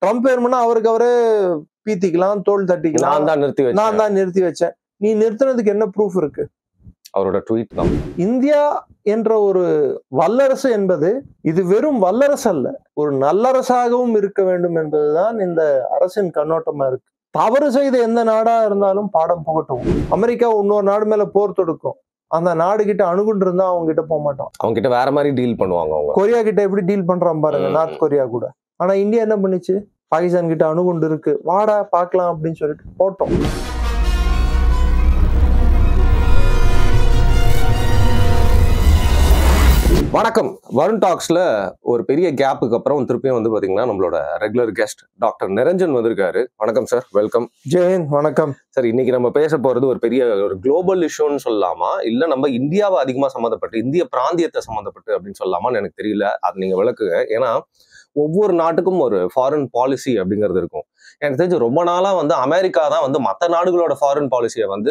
Trump வேணும்னா அவருக்கு அவரே பீத்திக்கலாம், தோல் தட்டிக்கலாம். நான் தான் நிறுத்தி வச்சேன். நீ நிறுத்தினதுக்கு என்ன ப்ரூஃப் இருக்கு? அவரோட ட்வீட் தான். இந்தியா என்ற ஒரு வல்லரசு என்பது இது வெறும் வல்லரசு அல்ல, ஒரு நல்லரசாகவும் இருக்க வேண்டும் என்பதுதான் இந்த அரசின் கண்ணோட்டமா இருக்கு. தவறு செய்த எந்த நாடா இருந்தாலும் பாடம் புகட்டும். அமெரிக்கா இன்னொரு நாடு மேல போர் தொடுக்கும், அந்த நாடு கிட்ட அணுகுண்டு இருந்தா அவங்க கிட்ட போக மாட்டோம், அவங்க கிட்ட வேற மாதிரி டீல் பண்ணுவாங்க. அவங்க கொரியா கிட்ட எப்படி டீல் பண்றான் பாருங்க, நார்த் கொரியா கூட. ஆனா இந்தியா என்ன பண்ணுச்சு? பாகிஸ்தான் கிட்ட அணுகுண்டு இருக்கு, வாடா பாக்கலாம் அப்படின்னு சொல்லிட்டு போட்டோம். வணக்கம். வருண் டாக்ஸ்ல ஒரு பெரிய கேப்புக்கு அப்புறம் திருப்பியும் வந்து பாத்தீங்கன்னா நம்மளோட ரெகுலர் கெஸ்ட் டாக்டர் நிரஞ்சன் வந்திருக்காரு. வணக்கம் சார், வெல்கம். ஜெயன், வணக்கம் சார். இன்னைக்கு நம்ம பேச போறது ஒரு பெரிய ஒரு குளோபல் இஷ்யூன்னு சொல்லலாமா, இல்ல நம்ம இந்தியாவை அதிகமா சம்மந்தப்பட்டு இந்திய பிராந்தியத்தை சம்மந்தப்பட்டு அப்படின்னு சொல்லலாமான்னு எனக்கு தெரியல. அது நீங்க விளக்குங்க. ஏன்னா ஒவ்வொரு நாட்டுக்கும் ஒரு ஃபாரின் பாலிசி அப்படிங்கிறது இருக்கும். எனக்கு தெரிஞ்சு ரொம்ப நாளா வந்து அமெரிக்கா தான் வந்து மற்ற நாடுகளோட ஃபாரின் பாலிசியை வந்து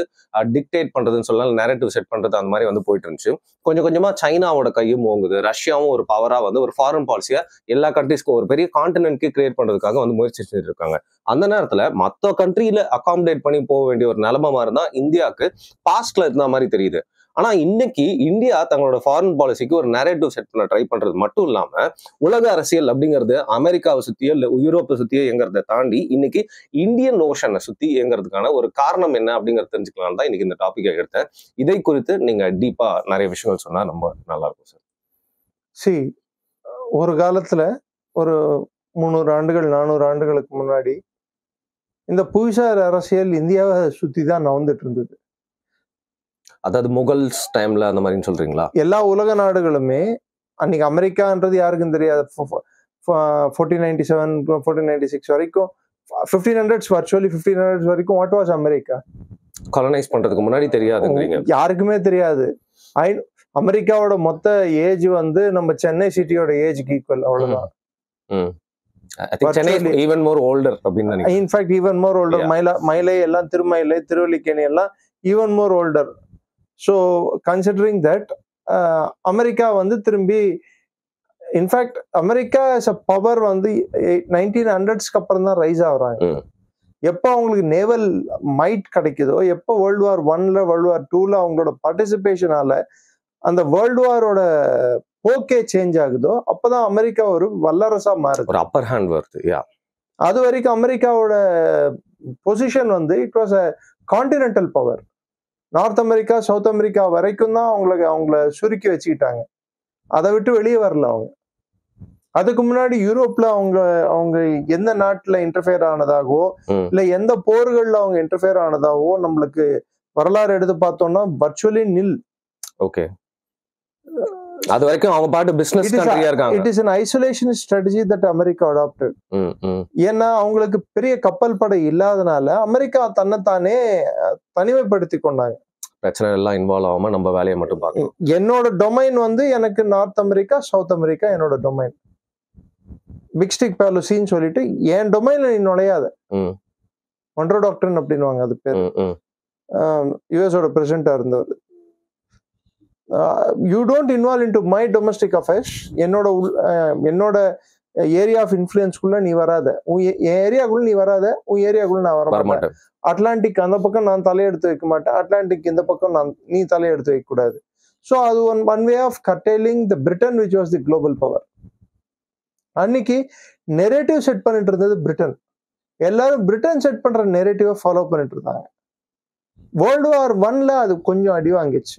டிக்டேட் பண்றதுன்னு சொல்லலாம், நரேட்டிவ் செட் பண்றது அந்த மாதிரி வந்து போயிட்டு இருந்துச்சு. கொஞ்சம் கொஞ்சமா சைனாவோட கையும் ஓங்குது, ரஷ்யாவும் ஒரு பவரா வந்து ஒரு ஃபாரின் பாலிசியா எல்லா கண்ட்ரிஸ்க்கும் ஒரு பெரிய கான்டினென்ட்க்கு கிரியேட் பண்றதுக்காக வந்து முயற்சி செஞ்சுட்டு இருக்காங்க. அந்த நேரத்துல மற்ற கண்ட்ரியில அகாமடேட் பண்ணி போக வேண்டிய ஒரு நிலைமை மாதிரி தான் இந்தியாவுக்கு பாஸ்ட்ல இருந்த மாதிரி தெரியுது. ஆனா இன்னைக்கு இந்தியா தங்களோட ஃபாரின் பாலிசிக்கு ஒரு நரேட்டிவ் செட் பண்ண ட்ரை பண்றது மட்டும் இல்லாம உலக அரசியல் அப்படிங்கிறது அமெரிக்காவை சுத்தியோ இல்ல யூரோப்பை சுத்தியோ இயங்குறதை தாண்டி இன்னைக்கு இந்தியன் ஓஷனை சுத்தி இயங்குறதுக்கான ஒரு காரணம் என்ன அப்படிங்கறது தெரிஞ்சுக்கலாம் தான் இன்னைக்கு இந்த டாபிக்கை எடுத்தேன். இதை குறித்து நீங்க டீப்பா நிறைய விஷயங்கள் சொன்னா ரொம்ப நல்லா இருக்கும் சார். ஒரு காலத்துல ஒரு 300 ஆண்டுகள் 400 ஆண்டுகளுக்கு முன்னாடி இந்த புவிசார் அரசியல் இந்தியாவை சுத்தி தான் நவந்துட்டு இருந்தது. அதாவது முகல்ஸ் டைம்ல அந்த மாதிரி சொல்றீங்களா? எல்லா உலக நாடுகளுமே அன்னைக்கு அமெரிக்கான்றது யாருக்கும் தெரியாது. 1497 1496 வரைக்கும் 1500s virtually 1500s வரைக்கும் வாட் வாஸ் அமெரிக்கா? காலனைஸ் பண்றதுக்கு முன்னாடி தெரியாதுங்கிறீங்க? யாருக்குமே தெரியாது. அமெரிக்காவோட மொத்த ஏஜ் வந்து நம்ம சென்னை சிட்டியோட ஏஜ்க்கு ஈக்குவல், அவ்வளவுதான். even more older அப்படின்னு நினைக்கிறேன். in fact even more older. மயிலை எல்லாம், திருமயிலை, திருவல்லிக்கேணி எல்லாம் even more older. so considering that America வந்து திரும்பி in fact America as a power வந்து 1900ஸ்க்கு அப்புறம் தான் ரைஸ் ஆகுறாங்க. எப்போ அவங்களுக்கு நேவல் மைட் கிடைக்குதோ, எப்போ வேர்ல்டு வார் 1ல வேர்ல்டு வார் 2ல அவங்களோட பார்ட்டிசிபேஷனால அந்த வேர்ல்டு வாரோட போக்கே சேஞ்ச் ஆகுதோ, அப்பதான் அமெரிக்கா ஒரு வல்லரசா மாறுது, ஒரு அப்பர் ஹேண்ட் வருது. அது வரைக்கும் அமெரிக்காவோட பொசிஷன் வந்து it was a continental power. North America, south America வரைக்கும் தான் அவங்கள சுருக்கி வச்சுக்கிட்டாங்க, அதை விட்டு வெளியே வரல அவங்க. அதுக்கு முன்னாடி யூரோப்ல அவங்க எந்த நாட்டுல இன்டர்ஃபியர் ஆனதாகவோ இல்ல எந்த போர்கள்ல அவங்க இன்டர்ஃபியர் ஆனதாகவோ நம்மளுக்கு வரலாறு எடுத்து பார்த்தோம்னா வர்ச்சுவலி நில். ஓகே, அது வரைக்கும் அவங்க பாட்டு பிசினஸ் கண்ட்ரியா இருக்காங்க. It is an isolationist strategy that America adopted. ஏன்னா அவங்களுக்கு பெரிய கப்பல் படை இல்லாதனால அமெரிக்கா தன்னைத்தானே தனிமைப்படுத்தி கொண்டாங்க. பிரச்சனை எல்லாம் இன்வால்வ் ஆகாம நம்ம வேலையை மட்டும் பார்க்கணும். என்னோட டொமைன் வந்து எனக்கு நார்த் அமெரிக்கா, சவுத் அமெரிக்கா என்னோட டொமைன். பிக் ஸ்டிக் பாலிசின்னு சொல்லிட்டு என் டொமைன்ல நீ நுழையாத, ஒன்றோ டாக்டர் அப்படின்வாங்க அது பேர். யுஎஸோட பிரசிடென்டா இருந்தவர். You don't involve into my domestic affairs. என்னோட ஏரியா ஆஃப் இன்ஃப்ளூயன்ஸ்குள்ள நீ வராத, என் ஏரியாக்குள்ள நீ வராத, உன் ஏரியாக்குள்ள நான் வர மாட்டேன். அட்லாண்டிக் அந்த பக்கம் நான் தலையெடுத்து வைக்க மாட்டேன், அட்லாண்டிக் இந்த பக்கம் நீ தலையெடுத்து வைக்க கூடாது. ஸோ அது one way of curtailing the Britain which was the global power. அன்னைக்கு நெரேட்டிவ் செட் பண்ணிட்டு இருந்தது பிரிட்டன். எல்லாரும் பிரிட்டன் செட் பண்ற நெரேட்டிவை ஃபாலோ பண்ணிட்டு இருந்தாங்க. வேர்ல்டு வார் 1ல அது கொஞ்சம் அடி வாங்கிச்சு,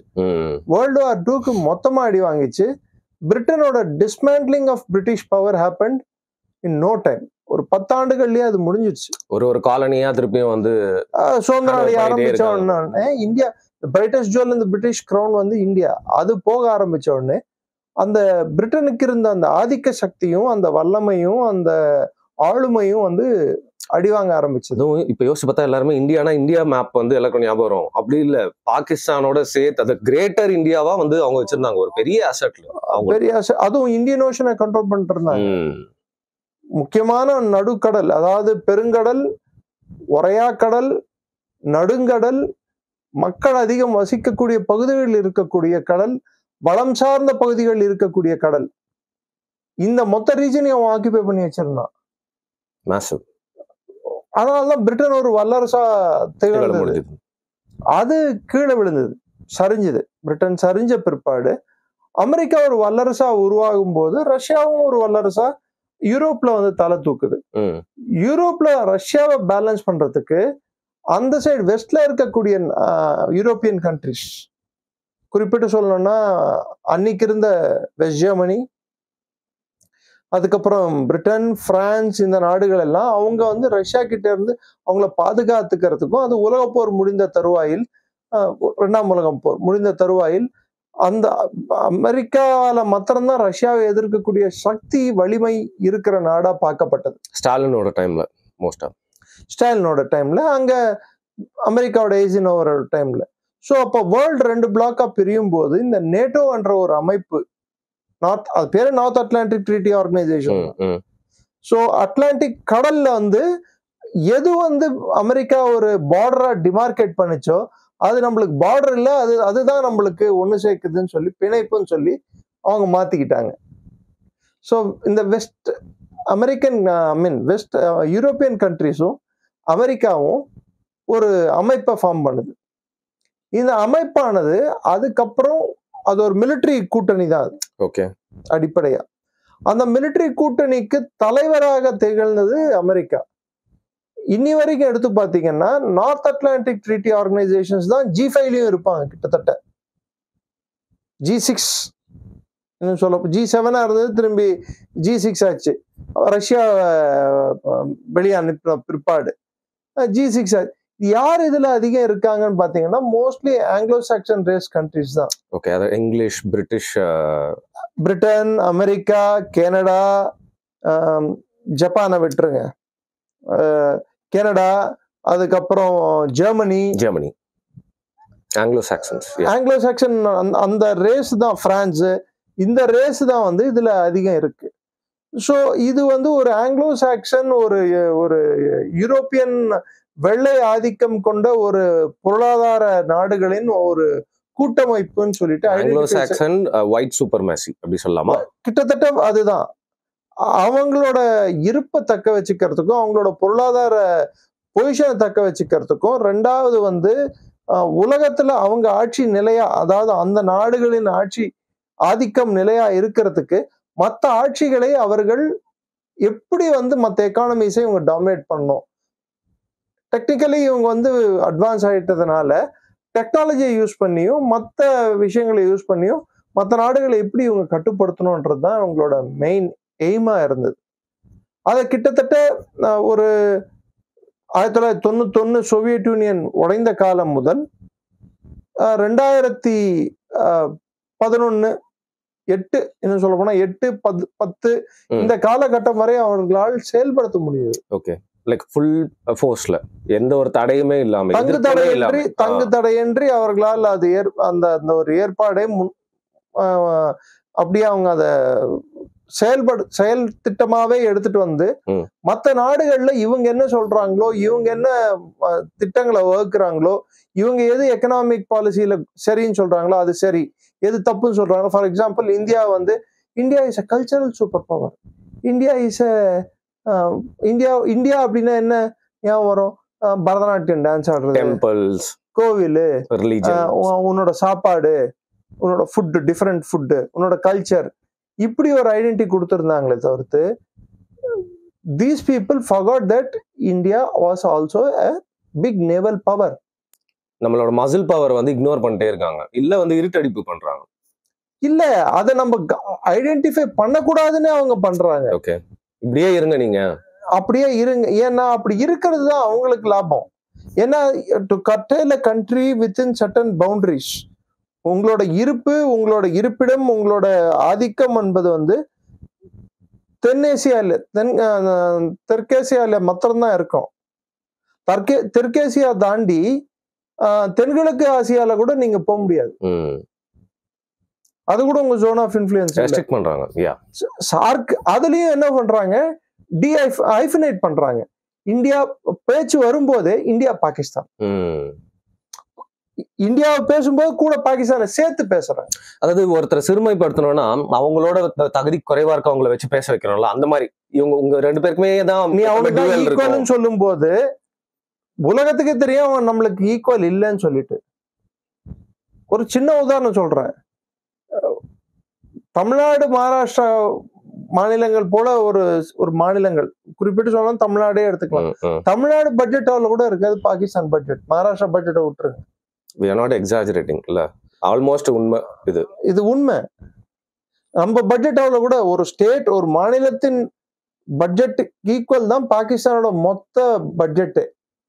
வேர்ல்டு வார் 2க்கு மொத்தமா அடி வாங்கிச்சு. பிரிட்டனோட dismantling of British power happened in no time. ஒரு 10 ஆண்டுகள்லயே அது முடிஞ்சிருச்சு. ஒரு காலனியா திருப்பியும் வந்து சுதந்திரம் அடைய ஆரம்பிச்ச உடனே இந்தியா, பிரைட்டஸ்ட் ஜுவல் இந்த பிரிட்டிஷ் கிரவுன் வந்து இந்தியா, அது போக ஆரம்பிச்ச உடனே அந்த பிரிட்டனுக்கு இருந்த அந்த ஆதிக்க சக்தியும் அந்த வல்லமையும் அந்த ஆளுமையும் வந்து அடிவாங்க ஆரம்பிச்சது. இப்ப யோசிச்சு பார்த்தா எல்லாருமே இந்தியா மேப் வந்து எல்லாருக்கும் ஞாபகம் வரும். அப்படி இல்ல, பாகிஸ்தானோட சேர்த்து அது கிரேட்டர் இந்தியாவா வந்து அவங்க வச்சிருந்தாங்க, ஒரு பெரிய அசெட்ல. பெரிய அசெட். அதுவும் இந்தியன் ஓஷனை கண்ட்ரோல் பண்ணிட்டு இருந்தாங்க. முக்கியமான நடுக்கடல், அதாவது பெருங்கடல், உரையாக்கடல், நடுங்கடல், மக்கள் அதிகம் வசிக்கக்கூடிய பகுதிகளில் இருக்கக்கூடிய கடல், வளம் சார்ந்த பகுதிகள் இருக்கக்கூடிய கடல், இந்த மொத்த ரீஜனையும் அவன் ஆக்கிபை பண்ணி வச்சிருந்தான். மேசிவ். அதனாலதான் பிரிட்டன் ஒரு வல்லரசா திகழ்ந்தது. அது கீழே விழுந்தது, சரிஞ்சது. பிரிட்டன் சரிஞ்ச பிற்பாடு அமெரிக்கா ஒரு வல்லரசா உருவாகும் போது ரஷ்யாவும் ஒரு வல்லரசா யூரோப்ல வந்து தலை தூக்குது. யூரோப்ல ரஷ்யாவை பேலன்ஸ் பண்றதுக்கு அந்த சைடு வெஸ்ட்ல இருக்கக்கூடிய யூரோப்பியன் கண்ட்ரிஸ், குறிப்பிட்டு சொல்லணும்னா அன்னைக்கு இருந்த வெஸ்ட் ஜெர்மனி, அதுக்கப்புறம் பிரிட்டன், பிரான்ஸ், இந்த நாடுகள் எல்லாம் அவங்க வந்து ரஷ்யா கிட்ட இருந்து அவங்கள பாதுகாத்துக்கிறதுக்கும், அது உலகப்போர் முடிந்த தருவாயில், 2ஆம் உலகம் போர் முடிந்த தருவாயில் அந்த அமெரிக்கால மாத்திரம்தான் ரஷ்யாவை எதிர்க்கக்கூடிய சக்தி வலிமை இருக்கிற நாடா பார்க்கப்பட்டது. ஸ்டாலினோட டைம்ல, ஸ்டாலினோட டைம்ல, அங்க அமெரிக்காவோட ஏஜினோட டைம்ல. ஸோ அப்போ வேர்ல்டு 2 பிளாக்கா பிரியும் போது இந்த நேட்டோ என்ற ஒரு அமைப்பு, அது பேரு north Atlantic treaty organisation. So Atlantic கடல்ல வந்து எது வந்து அமெரிக்கா ஒரு பார்டரா டிமார்கேட் பண்ணிச்சோ அது நம்மளுக்கு பார்டர் இல்ல, அதுதான் நம்மளுக்கு ஒண்ணு சேர்க்குதுன்னு சொல்லி, பிணைப்புன்னு சொல்லி அவங்க மாத்திக்கிட்டாங்க. ஸோ இந்த வெஸ்ட் அமெரிக்கன் வெஸ்ட் யூரோப்பியன் கண்ட்ரிஸும் அமெரிக்காவும் ஒரு அமைப்பை ஃபார்ம் பண்ணுது. இந்த அமைப்பானது அதுக்கப்புறம் அது ஒரு மிலிட்டரி கூட்டணி தான். ஓகே, அடிப்படையா அந்த மிலிட்டரி கூட்டணிக்கு தலைவராக திகழ்ந்தது அமெரிக்கா. இன்னி வரைக்கும் எடுத்து பாத்தீங்கன்னா நார்த் அட்லாண்டிக் ட்ரீட்டி ஆர்கனைசேஷன்ஸ் தான் G5லயும் இருப்பாங்க. கிட்டத்தட்ட G6 சொல்ல, G7 இருந்தது, திரும்பி G6 ஆச்சு. ரஷ்யா வெளியே அனுப்பின பிற்பாடு G6 ஆச்சு. யார் இதுல அதிகம் இருக்காங்கன்னு பாத்தீங்கன்னா mostly Anglo Saxon race countries தான். ஓகே, அது இங்கிலீஷ், பிரிட்டன், அமெரிக்கா, கனடா, ஜப்பானை விட்டுருங்க, கனடா, அதுக்கப்புறம் ஜெர்மனி, ஆங்கிலோ சாக்சன் அந்த ரேஸ் தான். பிரான்ஸ், இந்த ரேஸ் தான் வந்து இதுல அதிகம் இருக்கு. ஸோ இது வந்து ஒரு ஆங்கிலோ சாக்சன், ஒரு யூரோப்பியன் வெள்ளை ஆதிக்கம் கொண்ட ஒரு பொருளாதார நாடுகளின் ஒரு கூட்டமைப்புன்னு சொல்லிட்டு ஆங்கிலோ சாக்சன் ஒயிட் சூப்பர்மேசி அப்படி சொல்லலாமா? கிட்டத்தட்ட அதுதான். அவங்களோட இருப்பை தக்க வச்சுக்கிறதுக்கும் அவங்களோட பொருளாதார பொசிஷனை தக்க வச்சுக்கிறதுக்கும், ரெண்டாவது வந்து உலகத்துல அவங்க ஆட்சி நிலையா, அதாவது அந்த நாடுகளின் ஆட்சி ஆதிக்கம் நிலையா இருக்கிறதுக்கு மற்ற ஆட்சிகளை அவர்கள் எப்படி வந்து மற்ற எக்கானமிஸை இவங்க டாமினேட் பண்ணணும். டெக்னிக்கலி இவங்க வந்து அட்வான்ஸ் ஆயிட்டதுனால டெக்னாலஜியை யூஸ் பண்ணியும் மற்ற விஷயங்களை யூஸ் பண்ணியும் மற்ற நாடுகளை எப்படி இவங்க கட்டுப்படுத்தணும்ன்றது தான் அவங்களோட மெயின் எய்மா இருந்தது. அதை கிட்டத்தட்ட ஒரு 1991 சோவியத் யூனியன் உடைந்த காலம் முதல் 2011 8 இன்னும் சொல்ல போனா 8, 10 இந்த காலகட்டம் வரை அவர்களால் செயல்படுத்த முடியுது. ஓகே, லைக் ஃபுல் ஃபோர்ஸ்ல எந்த ஒரு தடையுமே இல்லாம, தங்கு தடையின்றி அவர்களால் அது அந்த ஒரு ஏற்பாடை அப்படியே அவங்க அதை செயல் திட்டமாவே எடுத்துட்டு வந்து மற்ற நாடுகள்ல இவங்க என்ன சொல்றாங்களோ, இவங்க என்ன திட்டங்களை வகுக்கிறாங்களோ, இவங்க எது எக்கனாமிக் பாலிசியில சரின்னு சொல்றாங்களோ அது சரி, எது தப்புன்னு சொல்றாங்க. ஃபார் எக்ஸாம்பிள் இந்தியா வந்து, India is a cultural super power. India அப்படின்னா என்ன ஞாபகம் வரும்? பரதநாட்டியம் டான்ஸ் ஆடுறது, டெம்பிள்ஸ், கோவில், உன்னோட சாப்பாடு, உன்னோட ஃபுட், டிஃபரெண்ட் ஃபுட்டு, உன்னோட கல்ச்சர், இப்படி ஒரு ஐடென்டிட்டி கொடுத்துருந்தாங்களே தவிர்த்து these people forgot that India was also a big naval power. நம்மளோட மசில் பவர் வந்து இக்னோர் பண்ணிட்டே இருக்காங்க, இல்ல வந்து இருட்டடிப்பு பண்றாங்க. இல்ல, அதை நம்ம ஐடென்டிஃபை பண்ணக்கூடாதுன்னு அவங்க பண்றாங்க. ஓகே, இப்படியே இருங்க, நீங்க அப்படியே இருங்க. ஏன்னா அப்படி இருக்கிறது தான் அவங்களுக்கு லாபம். ஏன்னா to கர்டெயில் a country within certain boundaries, உங்களோட இருப்பு, உங்களோட இருப்பிடம், உங்களோட ஆதிக்கம் என்பது வந்து தென்னேசியால தெற்கேசியால மாத்திரம்தான் இருக்கும். தெற்கேசியா தாண்டி தென்கிழக்கு ஆசியால கூட நீங்க போக முடியாது. அது கூட உங்க ஜோன் ஆஃப் இன்ஃப்ளூயன்ஸ் பண்றாங்க. சார்க் அதுலயும் என்ன பண்றாங்க, ஹைஃபனேட் பண்றாங்க. இந்தியா பேச்சு வரும்போதே இந்தியா பாகிஸ்தான், இந்தியாவை பேசும்போது கூட பாகிஸ்தானை சேர்த்து பேசுறாங்க. அதாவது ஒருத்தரை சிறுமைப்படுத்தணும்னா அவங்களோட தகுதி குறைவா இருக்க அவங்கள வச்சு பேச வைக்கிறோம்ல, அந்த மாதிரி இவங்க உங்க 2 பேருக்குமே தான் நீ அவனுக்கு duel இருக்கும். ஈக்குவல்னு சொல்லும் போது உலகத்துக்கே தெரியும் அவன் நம்மளுக்கு ஈக்குவல் இல்லைன்னு சொல்லிட்டு. ஒரு சின்ன உதாரணம் சொல்றேன். தமிழ்நாடு மகாராஷ்டிரா மாநிலங்கள் போல ஒரு மாநிலங்கள் குறிப்பிட்டு சொன்னா தமிழ்நாடே எடுத்துக்கலாம். தமிழ்நாடு பட்ஜெட் அவ்வளவு கூட இருக்காது பாகிஸ்தான் பட்ஜெட். மகாராஷ்டிரா பட்ஜெட்டை விட்டுருங்க. We are not exaggerating இல்ல, ஆல்மோஸ்ட் உண்மை இது உண்மை. நம்ம பட்ஜெட் அவ்வளவு கூட ஒரு ஸ்டேட் ஒரு மாநிலத்தின் பட்ஜெட் ஈக்குவல் தான் பாகிஸ்தானோட மொத்த பட்ஜெட்,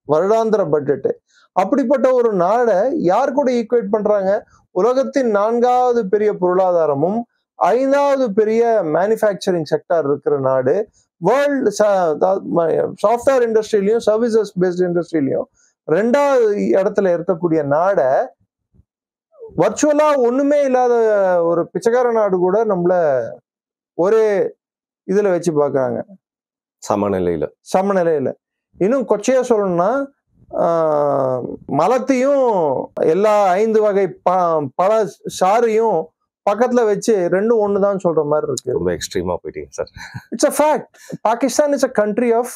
வருடாந்திர பட்ஜெட். அப்படிப்பட்ட ஒரு நாடை யார் கூட ஈக்குவேட் பண்றாங்க? உலகத்தின் 4வது பெரிய பொருளாதாரமும் 5வது பெரிய மேனுஃபேக்சரிங் செக்டார் இருக்கிற நாடு, வேர்ல்டு சாஃப்ட்வேர் இண்டஸ்ட்ரியிலையும் சர்வீசஸ் பேஸ்ட் இண்டஸ்ட்ரியிலையும் 2வது இடத்துல இருக்கக்கூடிய நாடை வர்ச்சுவலா ஒண்ணுமே இல்லாத ஒரு பிச்சைக்கார நாடு கூட நம்மள ஒரே இதுல வச்சு பாக்குறாங்க, சமநிலையில. இன்னும் கொச்சையா சொல்லணும்னா மலத்தையும் எல்லா 5 வகை பழ சாறையும் பக்கத்துல வச்சு 2 ஒண்ணுதான் சொல்ற மாதிரி இருக்கு. ரொம்ப எக்ஸ்ட்ரீமா போயிட்டீங்க sir. It's a fact. Pakistan is a country of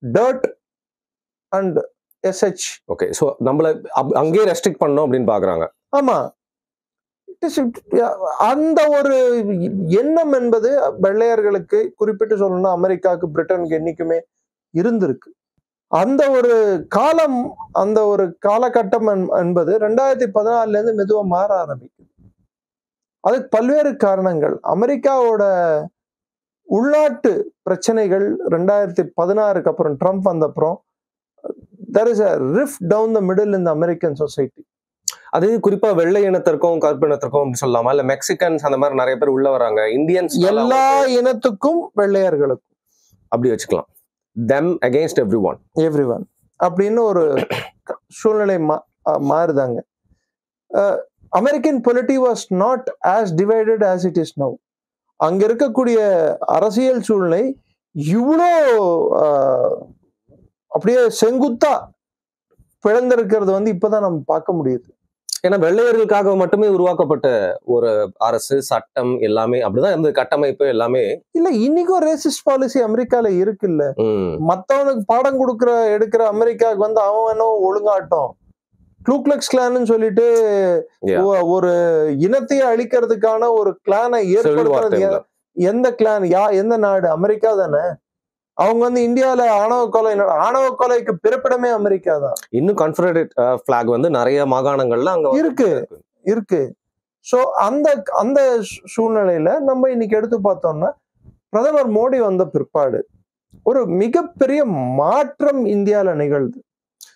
dirt and sh. Okay, so நம்மள அங்கேயே ரெஸ்ட்ரிக்ட் பண்ணணும் அப்படின்னு பாக்குறாங்க. ஆமா, அந்த ஒரு எண்ணம் என்பது வெள்ளையர்களுக்கு, குறிப்பிட்டு சொல்லணும்னா அமெரிக்காவுக்கு, பிரிட்டனுக்கு என்னைக்குமே இருந்திருக்கு. அந்த ஒரு காலம், அந்த ஒரு காலகட்டம் என்பது 2014 இருந்து மெதுவா மாற ஆரம்பிக்குது. அதுக்கு பல்வேறு காரணங்கள். அமெரிக்காவோட உள்நாட்டு பிரச்சனைகள் 2016க்கு அப்புறம், ட்ரம்ப் வந்த அப்புறம், there is a rift down the middle in the American society. அது குறிப்பா வெள்ளை இனத்திற்கும் கருப்பு இனத்திற்கும் சொல்லலாமா, இல்ல மெக்சிகன்ஸ் அந்த மாதிரி நிறைய பேர் உள்ள வராங்க, இந்தியன்ஸ், எல்லா இனத்துக்கும் வெள்ளையர்களுக்கும் அப்படி வச்சுக்கலாம். them against everyone அப்படின்னு ஒரு சூழ்நிலை மாறுதாங்க. American polity was not as divided as it is now. அங்க இருக்கக்கூடிய அரசியல் சூழ்நிலை இவ்வளோ அப்படியே செங்குத்தா பிளந்திருக்கிறது இப்பதான் நம்ம பார்க்க முடியுது. ஏன்னா வெள்ளையர்களுக்காக மட்டுமே உருவாக்கப்பட்ட ஒரு அரசு, சட்டம் எல்லாமே அப்படிதான் இந்த கட்டமைப்பு எல்லாமே இல்ல. இன்னைக்கும் ரேசிஸ்ட் பாலிசி அமெரிக்கால இருக்குல்ல. மத்தவனுக்கு பாடம் எடுக்கிற அமெரிக்காவுக்கு அவன் என்ன ஒழுங்காட்டம், க்ளூக்ளக்ஸ் கிளான்னு சொல்லிட்டு ஒரு இனத்தையே அழிக்கிறதுக்கான ஒரு கிளானை ஏற்படுத்துறது எந்த கிளான்? எந்த நாடு? அமெரிக்கா தானே. அவங்க இந்தியால ஆணவ கொலைக்கு பிறப்பிடமே அமெரிக்கா தான். இன்னும் கான்ஃபெடரேட் ஃபிளாக் நிறைய மாகாணங்கள்ல அங்க இருக்கு. சோ அந்த சூழ்நிலையில நம்ம இன்னைக்கு எடுத்து பார்த்தோம்னா, பிரதமர் மோடி வந்த பிற்பாடு ஒரு மிகப்பெரிய மாற்றம் இந்தியால நிகழ்து.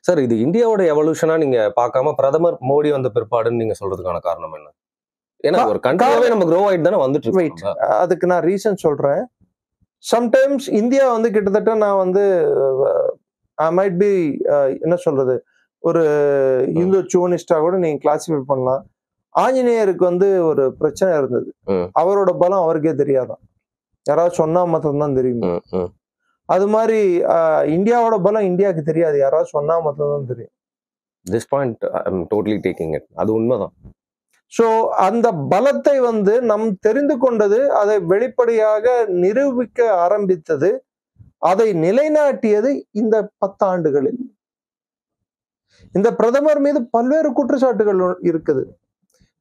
சார், இது இந்தியாவோட எவல்யூஷனா நீங்க பார்க்காம பிரதமர் மோடி வந்த பிற்பாடுன்னு நீங்க சொல்றதுக்கான காரணம் என்ன? ஏன்னா ஒரு கண்ட்ரியாவே நம்ம க்ரோ ஆயிட்டு தானே வந்துட்டு இருக்கோம். அதுக்கு நான் ரீசன் சொல்றேன். சம்டைம்ஸ் இந்தியா கிட்டத்தட்ட நான் ஐ மைட் பி என்ன சொல்றது, ஒரு இந்து சூனிஸ்டா கூட நீங்க கிளாசிஃபை பண்ணலாம். ஆஞ்சநேயருக்கு ஒரு பிரச்சனை இருந்தது. அவரோட பலம் அவருக்கே தெரியாதான், யாராவது சொன்னா மாத்திரம்தான் தெரியும். அது மாதிரி இந்தியாவோட பலம் இந்தியாவுக்கு தெரியாது, யாராவது சொன்னா மாத்திரம்தான் தெரியும். This point I'm totally taking it. அது உண்மைதான். சோ அந்த பலத்தை நம் தெரிந்து கொண்டது, அதை வெளிப்படையாக நிரூபிக்க ஆரம்பித்தது, அதை நிலைநாட்டியது இந்த 10 ஆண்டுகளில். இந்த பிரதமர் மீது பல்வேறு குற்றச்சாட்டுகள் இருக்குது.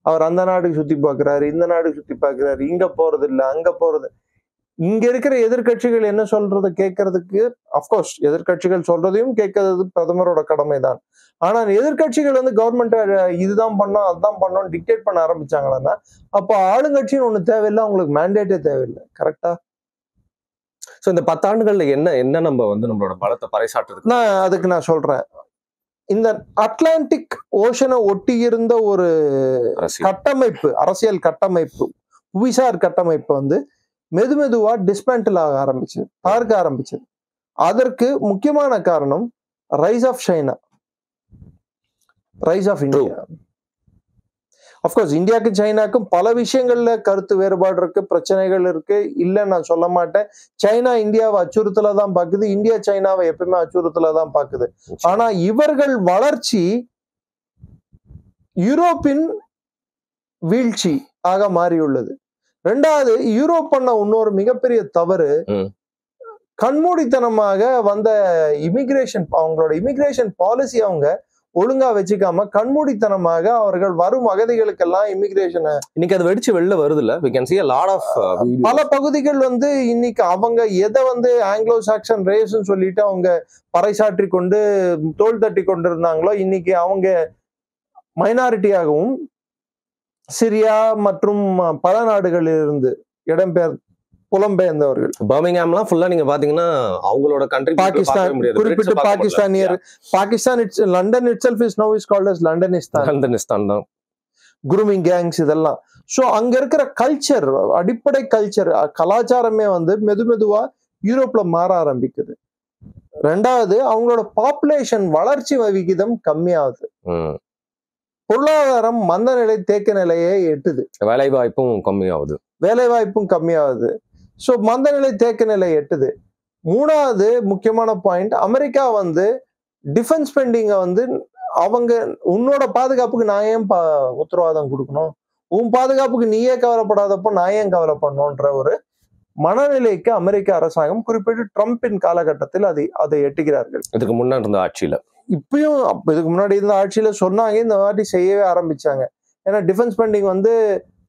அவர் அந்த நாடுக்கு சுத்தி பார்க்கிறாரு, இந்த நாடுக்கு சுத்தி பார்க்கிறாரு, இங்க போறது இல்ல, அங்க போறது. இங்க இருக்கிற எதிர்கட்சிகள் என்ன சொல்றதை கேட்கறதுக்கு, அப்கோர்ஸ் எதிர்கட்சிகள் சொல்றதையும் கேட்கறது பிரதமரோட கடமைதான். ஆனா எதிர்கட்சிகள் கவர்மெண்ட் இதுதான் பண்ணோம் அதுதான் பண்ணோம் டிக்டேட் பண்ண ஆரம்பிச்சாங்கன்னா, அப்போ ஆளுங்கட்சின்னு ஒண்ணு தேவையில்லை, அவங்களுக்கு மேண்டேட்டே தேவையில்லை. கரெக்டா? சோ இந்த 10 ஆண்டுகள்ல என்ன நம்ம நம்மளோட பலத்தை பறைசாற்றுறதுக்கு அதுக்கு நான் சொல்றேன். இந்த அட்லாண்டிக் ஓஷனை ஒட்டி இருந்த ஒரு கட்டமைப்பு, அரசியல் கட்டமைப்பு, புவிசார் கட்டமைப்பு மெதுவா டிஸ்மேண்டில் ஆக ஆரம்பிச்சது, பார்க்க ஆரம்பிச்சது. அதற்கு முக்கியமான காரணம் rise of China, rise of India. Of course இந்தியாவுக்கு சைனாக்கும் பல விஷயங்கள்ல கருத்து வேறுபாடு இருக்கு, பிரச்சனைகள் இருக்கு, இல்லைன்னு நான் சொல்ல மாட்டேன். சைனா இந்தியாவை அச்சுறுத்தல தான் பாக்குது, இந்தியா சைனாவை எப்பவுமே அச்சுறுத்தல தான் பாக்குது. ஆனா இவர்கள் வளர்ச்சி யூரோப்பின் வீழ்ச்சி ஆக மாறியுள்ளது. 2வது, யூரோப் பண்ண இன்னொரு மிகப்பெரிய தவறு, கண்மூடித்தனமாக வந்த அவங்களோட இமிகிரேஷன் பாலிசி அவங்க ஒழுங்கா வச்சுக்காம கண்மூடித்தனமாக அவர்கள் வரும் அகதிகளுக்கெல்லாம் இமிகிரேஷனை இன்னைக்கு அது வெடிச்சு வெளில வருது இல்ல, we can see a lot of பல பகுதிகள் வந்து இன்னைக்கு அவங்க எதை வந்து ஆங்கிலோ சாக்சன் ரேஸ்ன்னு சொல்லிட்டு அவங்க பறைசாற்றி கொண்டு தோள் தட்டி கொண்டு இருந்தாங்களோ இன்னைக்கு அவங்க மைனாரிட்டியாகவும் சிரியா மற்றும் பல நாடுகளில் இருந்து புலம்பெயர்ந்தவர்கள். பர்மிங்ஹாம்லாம் ஃபுல்லா நீங்க பாத்தீங்கன்னா அவங்களோட கண்ட்ரி, பாகிஸ்தான், குறிப்பிட்ட பாகிஸ்தானியர், Pakistan London itself is now is called as Londonistan தான். குரூமிங் கேங்ஸ் இதெல்லாம். ஸோ அங்க இருக்கிற கல்ச்சர், அடிப்படை கல்ச்சர் கலாச்சாரமே வந்து மெதுவா யூரோப்ல மாற ஆரம்பிக்குது. ரெண்டாவது, அவங்களோட பாப்புலேஷன் வளர்ச்சி விகிதம் கம்மியாகுது. பொருளாதாரம் மந்த நிலை, தேக்க நிலையே எட்டுது. வேலை வாய்ப்பும் கம்மியாகுது. ஸோ மந்த நிலை, தேக்க நிலை எட்டுது. மூணாவது முக்கியமான பாயிண்ட், அமெரிக்கா வந்து டிஃபென்ஸ் ஸ்பெண்டிங்கை வந்து அவங்க உன்னோட பாதுகாப்புக்கு நான் ஏன் உத்தரவாதம் கொடுக்கணும், உன் பாதுகாப்புக்கு நீயே கவலைப்படாதப்போ நான் ஏன் கவலைப்படணும்ன்ற ஒரு மனநிலைக்கு அமெரிக்க அரசாங்கம் குறிப்பிட்டு ட்ரம்பின் காலகட்டத்தில் அதை எட்டுகிறார்கள். இதுக்கு முன்னாடி இருந்த ஆட்சியில, இப்பயும் இதுக்கு முன்னாடி இருந்த ஆட்சியில சொன்னாங்க, இந்த மாதிரி செய்யவே ஆரம்பிச்சாங்க. ஏன்னா டிஃபென்ஸ் ஸ்பெண்டிங் வந்து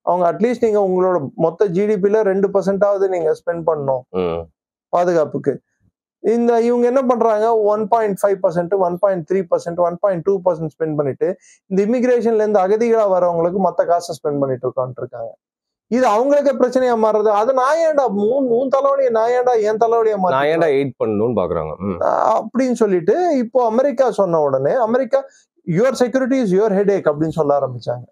அவங்க அட்லீஸ்ட் நீங்க உங்களோட மொத்த ஜிடிபில 2% நீங்க ஸ்பெண்ட் பண்ணணும் பாதுகாப்புக்கு. இவங்க என்ன பண்றாங்க, 1.5%, 1.3%, 1.2% ஸ்பெண்ட் பண்ணிட்டு இந்த இமிகிரேஷன்ல இருந்து அகதிகளா வரவங்களுக்கு மொத்த காசை ஸ்பெண்ட் பண்ணிட்டு இருக்காங்க. இது அவங்களுக்கே பிரச்சனையா மாறுறது. அது நான் ஏன்டா மூணு தலைவலியை நான் ஏன்டா என் தலைவலியை பண்ணணும்னு பாக்குறாங்க அப்படின்னு சொல்லிட்டு இப்போ அமெரிக்கா சொன்ன உடனே America your security is your headache அப்படின்னு சொல்ல ஆரம்பிச்சாங்க.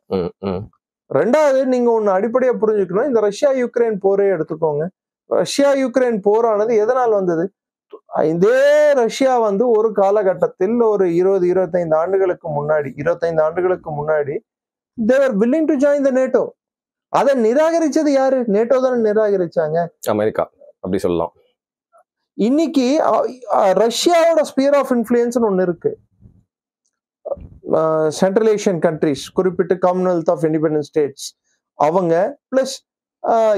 ரெண்டாவது, நீங்க ஒண்ணு அடிப்படையா புரிஞ்சுக்கணும், இந்த ரஷ்யா யுக்ரைன் போரே எடுத்துக்கோங்க. ரஷ்யா யுக்ரைன் போரானது எதனால் வந்தது? இதே ரஷ்யா வந்து ஒரு காலகட்டத்தில் ஒரு 25 ஆண்டுகளுக்கு முன்னாடி they were willing to join the NATO. அதை நிராகரிச்சது யாரு? நேட்டோ தானே நிராகரிச்சாங்க, அமெரிக்கா அப்படி சொல்லலாம். இன்னைக்கு ரஷ்யாவோட ஸ்பியர் ஆஃப் இன்ஃப்ளூயன்ஸ் ஒண்ணு இருக்கு. சென்ட்ரல் ஏஷியன் கண்ட்ரிஸ், குறிப்பிட்டு காமன்வெல்த் ஆஃப் இண்டிபெண்டன்ட் ஸ்டேட்ஸ் அவங்க, பிளஸ்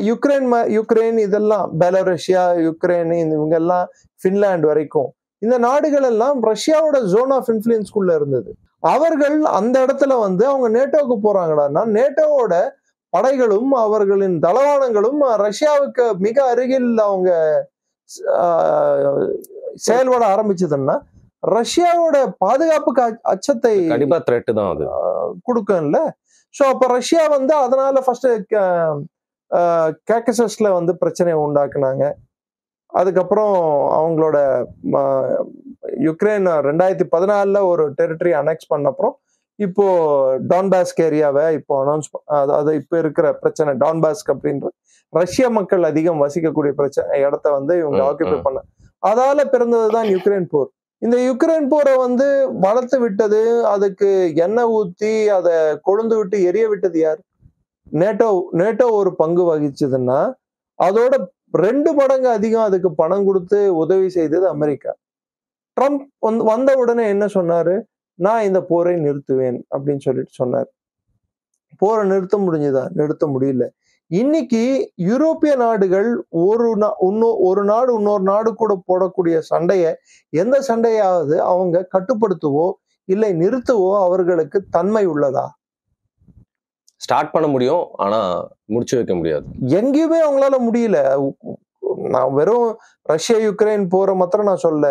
யுக்ரைன் இதெல்லாம், பெலரஷியா, யுக்ரைன், இவங்க எல்லாம் பின்லாந்து வரைக்கும் இந்த நாடுகள் எல்லாம் ரஷ்யாவோட ஜோன் ஆஃப் இன்ஃப்ளூயன்ஸ்குள்ள இருந்தது. அவர்கள் அந்த இடத்துல வந்து அவங்க நேட்டோவுக்கு போறாங்கடான்னா நேட்டோவோட படைகளும் அவர்களின் தளவாடங்களும் ரஷ்யாவுக்கு மிக அருகில் அவங்க செயல்பட ஆரம்பிச்சதுன்னா ரஷ்யாவோட பாதுகாப்புக்கு அச்சத்தை கண்டிப்பா த்ரெட் தான் அது கொடுக்கும்ல. ஸோ அப்ப ரஷ்யா வந்து அதனால ஃபர்ஸ்ட் கேக்கசஸ்ல வந்து பிரச்சனையை உண்டாக்குனாங்க. அதுக்கப்புறம் அவங்களோட யுக்ரைன் 2014 ஒரு டெரிட்டரி அனெக்ஸ் பண்ண அப்புறம் இப்போ டான்பாஸ்க் ஏரியாவை இப்போ அனௌன்ஸ், அதாவது இப்போ இருக்கிற பிரச்சனை டான்பாஸ்க் அப்படின்ற ரஷ்ய மக்கள் அதிகம் வசிக்கக்கூடிய பிரச்சனை இடத்த வந்து இவங்க ஆக்கியபை பண்ண, அதால பிறந்ததுதான் யுக்ரைன் போர். இந்த யுக்ரைன் போரை வந்து வளர்த்து விட்டது, அதுக்கு எண்ணெய் ஊத்தி அதை கொழுந்து விட்டு எரிய விட்டது யார்? நேட்டோ ஒரு பங்கு வகிச்சதுன்னா அதோட 2 மடங்கு அதிகம் அதுக்கு பணம் கொடுத்து உதவி செய்தது அமெரிக்கா. ட்ரம்ப் வந்த உடனே என்ன சொன்னாரு, நான் இந்த போரை நிறுத்துவேன் அப்படின்னு சொல்லிட்டு சொன்னார். போரை நிறுத்த முடிஞ்சுதா? நிறுத்த முடியல. இன்னைக்கு யூரோப்பிய நாடுகள் ஒரு நாடு இன்னொரு நாடு கூட போடக்கூடிய சண்டைய, எந்த சண்டையாவது அவங்க கட்டுப்படுத்தவோ இல்லை நிறுத்தவோ அவர்களுக்கு தன்மை உள்ளதா? ஸ்டார்ட் பண்ண முடியும், ஆனா முடிச்சு வைக்க முடியாது. எங்கேயுமே அவங்களால முடியல. நான் வெறும் ரஷ்யா யுக்ரைன் போற மாத்திரம் நான் சொல்ல,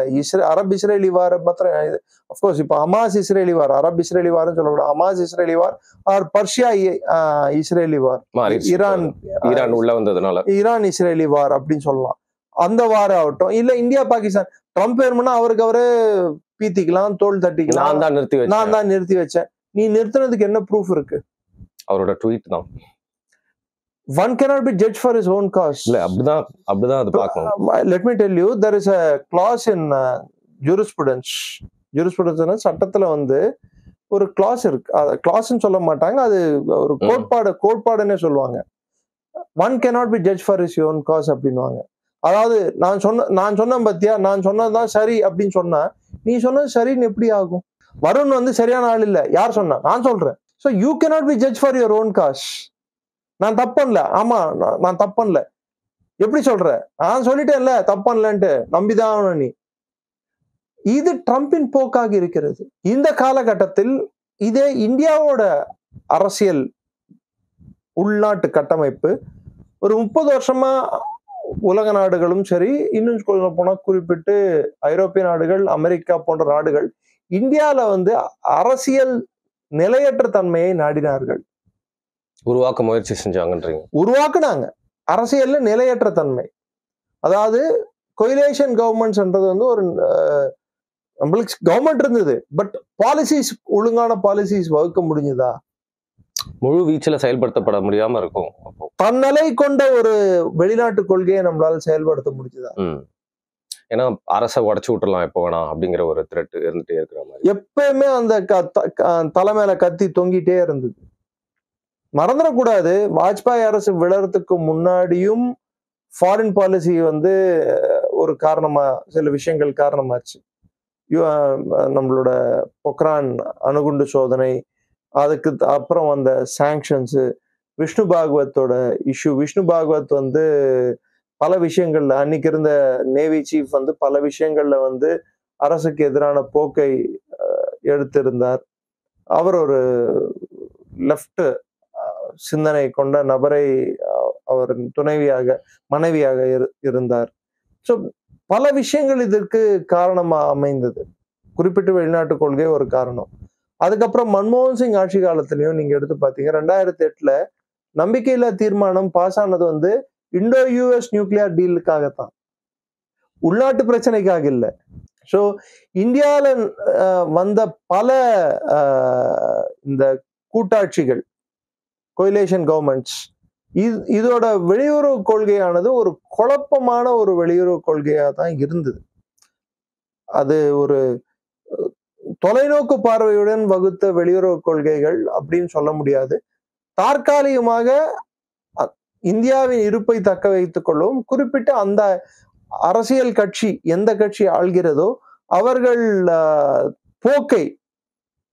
அரப் இஸ்ரேலி வார மாத்திரம். அப்கோர்ஸ் இப்போ ஹமாஸ் இஸ்ரேலி வார், அரப் இஸ்ரேலி வார்னு சொல்லக்கூடாது, ஹமாஸ் இஸ்ரேலி வார் ஆர் பர்ஷியா இஸ்ரேலி வார், ஈரான் உள்ள வந்ததுனால ஈரான் இஸ்ரேலி வார் அப்படின்னு சொல்லலாம். அந்த வார் ஆகட்டும், இல்ல இந்தியா பாகிஸ்தான், ட்ரம்ப் வேணும்னா அவருக்கு அவரே பீத்திக்கலாம், தோல் தட்டிக்கலாம், நான் தான் நிறுத்தி வச்சேன். நீ நிறுத்தினதுக்கு என்ன ப்ரூஃப் இருக்கு? அவரோட ட்வீட் தான். One cannot be judged for his own cause. இல்ல அப்படிதான் அது பார்க்கணும். Let me tell you, there is a clause in jurisprudence. சட்டத்துல வந்து ஒரு கிளாஸ் இருக்கு. கிளாஸ்ன்னு சொல்ல மாட்டாங்க, அது ஒரு கோட்பாடுன்னே சொல்லுவாங்க. One cannot be judged for his own cause அப்படின்னுவாங்க. அதாவது நான் சொன்னேன் பத்தியா, நான் சொன்னதுதான் சரி அப்படின்னு சொன்னா நீ சொன்னது சரின்னு எப்படி ஆகும்? வருண் வந்து சரியான ஆள் இல்ல, யார் சொன்னா? நான் சொல்றேன். So you cannot be judged for your own cause. நான் தப்பன்ல, ஆமா நான் தப்பன்ல. எப்படி சொல்ற? நான் சொல்லிட்டேன்ல தப்பான்லன்ட்டு, நம்பிதான் நீ. இது ட்ரம்பின் போக்காக இருக்கிறது. இந்த காலகட்டத்தில் இதே இந்தியாவோட அரசியல் உள்நாட்டு கட்டமைப்பு ஒரு 30 வருஷமா உலக நாடுகளும் சரி, இன்னும் சொல்ல போனா குறிப்பிட்டு ஐரோப்பிய நாடுகள், அமெரிக்கா போன்ற நாடுகள் இந்தியால அரசியல் நிலையற்ற தன்மையை நாடினார்கள். உருவாக்க முயற்சி செஞ்சாங்கன்றீங்க. உருவாக்குனாங்க அரசியல்ல நிலையற்ற தன்மை. அதாவது கொயிலேஷன் கவர்மெண்ட்ஸ்ன்றது ஒரு நம்மளுக்கு கவர்மெண்ட் இருந்தது, பட் பாலிசிஸ் ஒழுங்கான பாலிசிஸ் வகுக்க முடிஞ்சதா? முழு வீச்சுல செயல்படுத்தப்பட முடியாம இருக்கும். தன்னலை கொண்ட ஒரு வெளிநாட்டு கொள்கையை நம்மளால செயல்படுத்த முடிஞ்சதா? ஏன்னா அரசை உடச்சு விட்டுறலாம் எப்போ வேணாம் அப்படிங்கிற ஒரு த்ரெட் இருந்துட்டே இருக்கிற மாதிரி. எப்பயுமே அந்த தலை மேல கத்தி தொங்கிட்டே இருந்தது. மறந்துடக்கூடாது, வாஜ்பாய் அரசு விழறதுக்கு முன்னாடியும் ஃபாரின் பாலிசி ஒரு காரணமா, சில விஷயங்கள் காரணமாச்சு. நம்மளோட பொக்ரான் அணுகுண்டு சோதனை, அதுக்கு அப்புறம் வந்த சாங்ஷன்ஸ், விஷ்ணு பாகவத்தோட இஷ்யூ. விஷ்ணு பாகவத் பல விஷயங்கள்ல, அன்னைக்கு இருந்த நேவி சீஃப் பல விஷயங்கள்ல அரசுக்கு எதிரான போக்கை எடுத்திருந்தார். அவர் ஒரு லெஃப்ட் சிந்தனை கொண்ட நபரை அவர் மனைவியாக இருந்தார். ஸோ பல விஷயங்கள் இதற்கு காரணமா அமைந்தது. குறிப்பிட்ட வெளிநாட்டு கொள்கை ஒரு காரணம். அதுக்கப்புறம் மன்மோகன் சிங் ஆட்சி காலத்திலையும் நீங்க எடுத்து பாத்தீங்க, 2008 நம்பிக்கையில்லா தீர்மானம் பாஸ் ஆனது இண்டோ யூஎஸ் நியூக்ளியர் டீலுக்காகத்தான், உள்நாட்டு பிரச்சனைக்காக இல்லை. ஸோ இந்தியால வந்த பல இந்த கூட்டாட்சிகள், கோயிலேஷன் கவர்மெண்ட்ஸ், இதோட வெளியுறவு கொள்கையானது ஒரு குழப்பமான ஒரு வெளியுறவு கொள்கையா தான் இருந்தது. அது ஒரு தொலைநோக்கு பார்வையுடன் வகுத்த வெளியுறவு கொள்கைகள் அப்படின்னு சொல்ல முடியாது. தற்காலிகமாக இந்தியாவின் இருப்பை தக்க வைத்துக் கொள்ளவும், குறிப்பிட்ட அந்த அரசியல் கட்சி எந்த கட்சி ஆள்கிறதோ அவர்கள் போக்கை,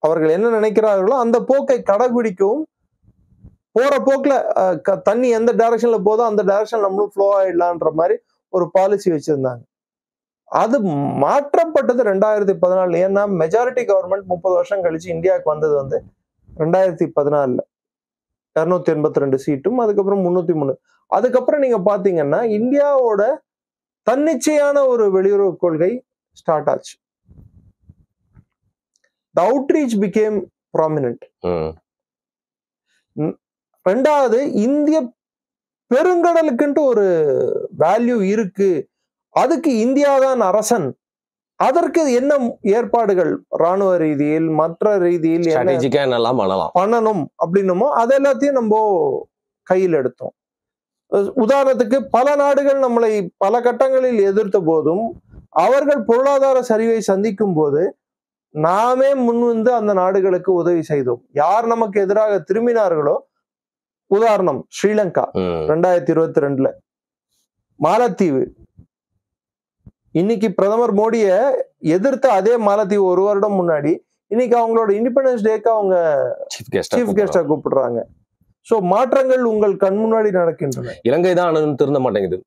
அவர்கள் என்ன நினைக்கிறார்களோ அந்த போக்கை கடைபிடிக்கவும், போற போக்குல தண்ணி எந்த டைரக்ஷன்ல போதோ அந்த டைரக்ஷன் நம்மளும் ஃப்ளோ ஆயிடலான்ற மாதிரி ஒரு பாலிசி வச்சிருந்தாங்க. அது மாற்றப்பட்டது 2014. ஏன்னா மெஜாரிட்டி கவர்மெண்ட் 30 வருஷம் கழிச்சு இந்தியாவுக்கு வந்தது 2014. 282 சீட்டும், அதுக்கப்புறம் 303. அதுக்கப்புறம் நீங்க பாத்தீங்கன்னா இந்தியாவோட தன்னிச்சையான ஒரு வெளியுறவு கொள்கை ஸ்டார்ட் ஆச்சு. The outreach became prominent. ரெண்டாவது, இந்திய பெருங்கடலுக்குன்ட்டு ஒரு வேல்யூ இருக்கு, அதுக்கு இந்தியாதான் அரசன், அதற்கு என்ன ஏற்பாடுகள் ராணுவ ரீதியில் மற்ற ரீதியில் பண்ணணும் அப்படின்னுமோ அது எல்லாத்தையும் நம்ம கையில் எடுத்தோம். உதாரணத்துக்கு பல நாடுகள் நம்மளை பல கட்டங்களில் எதிர்த்த போதும், அவர்கள் பொருளாதார சரிவை சந்திக்கும் போது நாமே முன்வந்து அந்த நாடுகளுக்கு உதவி செய்தோம். யார் நமக்கு எதிராக திரும்பினார்களோ, உதாரணம் ஸ்ரீலங்கா 2022, மாலத்தீவு, இன்னைக்கு பிரதமர் மோடிய எதிர்த்த அதே மாலத்தீவு ஒரு வருடம் முன்னாடி இன்னைக்கு அவங்களோட இண்டிபெண்டன்ஸ் டேக்கு அவங்க சீஃப் கெஸ்டா கூப்பிடுறாங்க. சோ மாற்றங்கள் உங்கள் கண் முன்னாடி நடக்கின்றன. இலங்கை தான் திருந்த மாட்டேங்குது.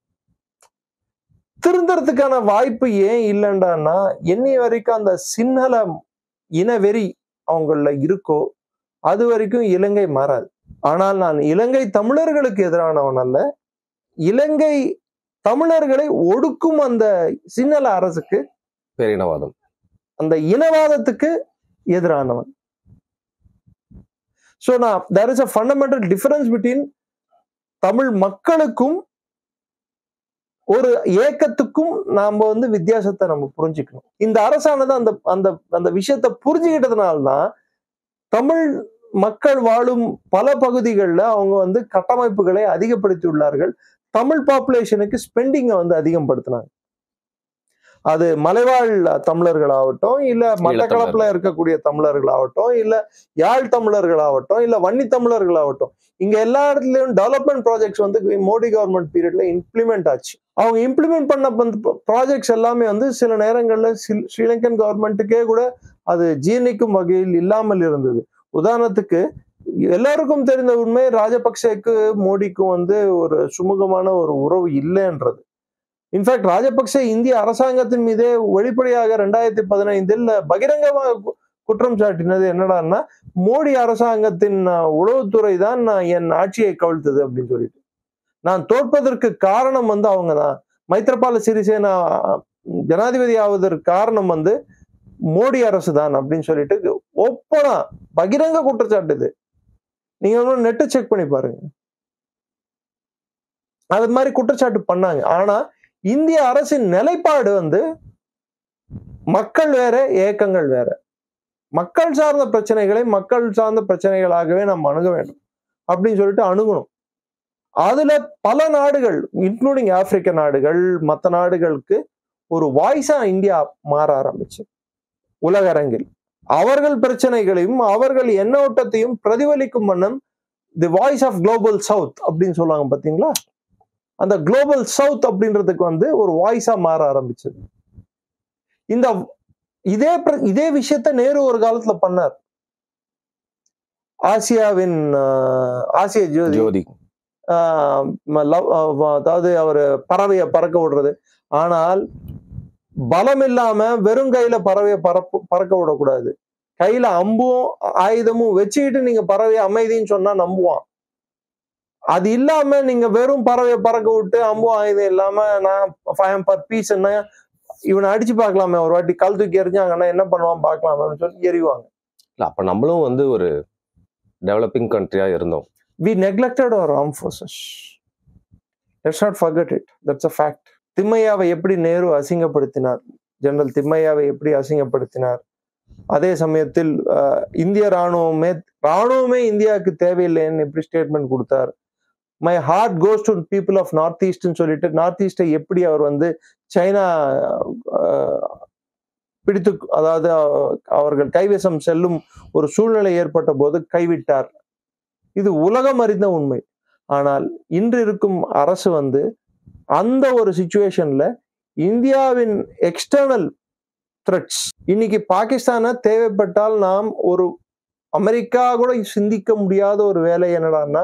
திருந்தறதுக்கான வாய்ப்பு ஏன் இல்லைன்றான்னா, என்னைய வரைக்கும் அந்த சின்னல இனவெறி அவங்கள இருக்கோ அது வரைக்கும் இலங்கை மாறாது. ஆனால் நான் இலங்கை தமிழர்களுக்கு எதிரானவன் அல்ல, இலங்கை தமிழர்களை ஒடுக்கும் அந்த சின்னல அரசுக்கு, பேரினவாதம், அந்த இனவாதத்துக்கு எதிரானவன். So now there is a fundamental difference between Tamil மக்களுக்கும் ஒரு ஏக்கத்துக்கும் நாம வித்தியாசத்தை நம்ம புரிஞ்சுக்கணும். இந்த அரசானது அந்த அந்த அந்த விஷயத்தை புரிஞ்சுக்கிட்டதுனால்தான் தமிழ் மக்கள் வாழும் பல பகுதிகளில் அவங்க கட்டமைப்புகளை அதிகப்படுத்தி உள்ளார்கள். தமிழ் பாப்புலேஷனுக்கு ஸ்பெண்டிங்கை அதிகப்படுத்தினாங்க. அது மலைவாழ் தமிழர்களாகட்டும், இல்ல மட்டக்களப்புல இருக்கக்கூடிய தமிழர்களாகட்டும், இல்ல யாழ் தமிழர்களாகட்டும், இல்ல வன்னி தமிழர்களாகட்டும், இங்க எல்லா இடத்துலயும் டெவலப்மெண்ட் ப்ராஜெக்ட்ஸ் மோடி கவர்மெண்ட் பீரியட்ல இம்ப்ளிமெண்ட் ஆச்சு. அவங்க இம்ப்ளிமெண்ட் பண்ண ப்ராஜெக்ட்ஸ் எல்லாமே சில நேரங்கள்ல ஸ்ரீலங்கன் கவர்மெண்ட்டுக்கே கூட அது ஜீர்ணிக்கும் வகையில் இல்லாமல் இருந்தது. உதாரணத்துக்கு எல்லாருக்கும் தெரிந்த உண்மை, ராஜபக்சேக்கு மோடிக்கும் வந்து ஒரு சுமூகமான ஒரு உறவு இல்லைன்றது. இன்ஃபேக்ட் ராஜபக்சே இந்திய அரசாங்கத்தின் மீதே வெளிப்படையாக 2015 பகிரங்கமாக குற்றம் சாட்டினது என்னடான்னா, மோடி அரசாங்கத்தின் உளவுத்துறை தான் என் ஆட்சியை கவிழ்த்தது அப்படின்னு சொல்லிட்டு. நான் தோற்பதற்கு காரணம் வந்து அவங்க தான். மைத்ரபால சிறிசேனா ஜனாதிபதி ஆவதற்கு காரணம் வந்து மோடி அரசு தான் அப்படின்னு சொல்லிட்டு ஓப்பனா பகிரங்க குற்றச்சாட்டு இது. நீங்க நெட்டை செக் பண்ணி பாருங்க. அது மாதிரி குற்றச்சாட்டு பண்ணாங்க. ஆனா இந்திய அரசின் நிலைப்பாடு வந்து மக்கள் வேற, இயக்கங்கள் வேற. மக்கள் சார்ந்த பிரச்சனைகளை மக்கள் சார்ந்த பிரச்சனைகளாகவே நம்ம அணுக வேண்டும் அப்படின்னு சொல்லிட்டு அணுகணும். அதுல பல நாடுகள் இன்க்ளூடிங் ஆப்பிரிக்க நாடுகள், மற்ற நாடுகளுக்கு ஒரு வாய்ஸா இந்தியா மாற ஆரம்பிச்சு உலக அரங்கில். அவர்கள் பிரச்சனைகளையும் அவர்கள் எண்ணோட்டத்தையும் பிரதிபலிக்கும் வண்ணம் the voice of global south அப்படின்னு சொல்லுவாங்க பாத்தீங்களா, அந்த குளோபல் சவுத் அப்படின்றதுக்கு வந்து ஒரு வாய்ஸா மாற ஆரம்பிச்சது. இந்த இதே விஷயத்த நேரு ஒரு காலத்துல பண்ணார். ஆசியாவின் ஆசிய ஜோதி, அதாவது அவர் பறவையை பறக்க விடுறது. ஆனால் பலம் இல்லாம வெறும் கையில பறவையை பறக்க விடக்கூடாது. கையில அம்பும் ஆயுதமும் வச்சுக்கிட்டு நீங்க பறவையை அமைதின்னு சொன்னா நம்புவான். அது இல்லாம நீங்க வெறும் பறவையை பறக்க விட்டு அம்பும் ஆயுதம் இல்லாம நான் பர் பீஸ் என்ன இவனை அடிச்சு பார்க்கலாமே, ஒரு வாட்டி கல் தூக்கி எறிஞ்சாங்கன்னா என்ன பண்ணுவான் பார்க்கலாமே சொல்லி எறிவாங்க. அப்ப நம்மளும் வந்து ஒரு டெவலப்பிங் கண்ட்ரியா இருந்தோம். We neglected our armed forces. Let's not forget it. That's a fact. திம்மையாவை எப்படி நேரு அசிங்கப்படுத்தினார், ஜெனரல் திம்மையாவை எப்படி அசிங்கப்படுத்தினார். அதே சமயத்தில் இந்திய ராணுவமே இந்தியாவுக்கு தேவையில்லைன்னு எப்படி ஸ்டேட்மெண்ட் கொடுத்தார். My heart goes to people of north ஈஸ்ட்னு சொல்லிட்டு நார்த் ஈஸ்டை எப்படி அவர் வந்து சைனா பிடித்து, அதாவது அவர்கள் கைவசம் செல்லும் ஒரு சூழ்நிலை ஏற்பட்ட போது கைவிட்டார். இது உலகம் அறிந்த உண்மை. ஆனால் இன்று இருக்கும் அரசு வந்து அந்த ஒரு சிச்சுவேஷன்ல இந்தியாவின் எக்ஸ்டர்னல் த்ரெட்ஸ், இன்னைக்கு பாகிஸ்தானை தேவைப்பட்டால் நாம் ஒரு அமெரிக்கா கூட சிந்திக்க முடியாத ஒரு வேலை என்னடான்னா,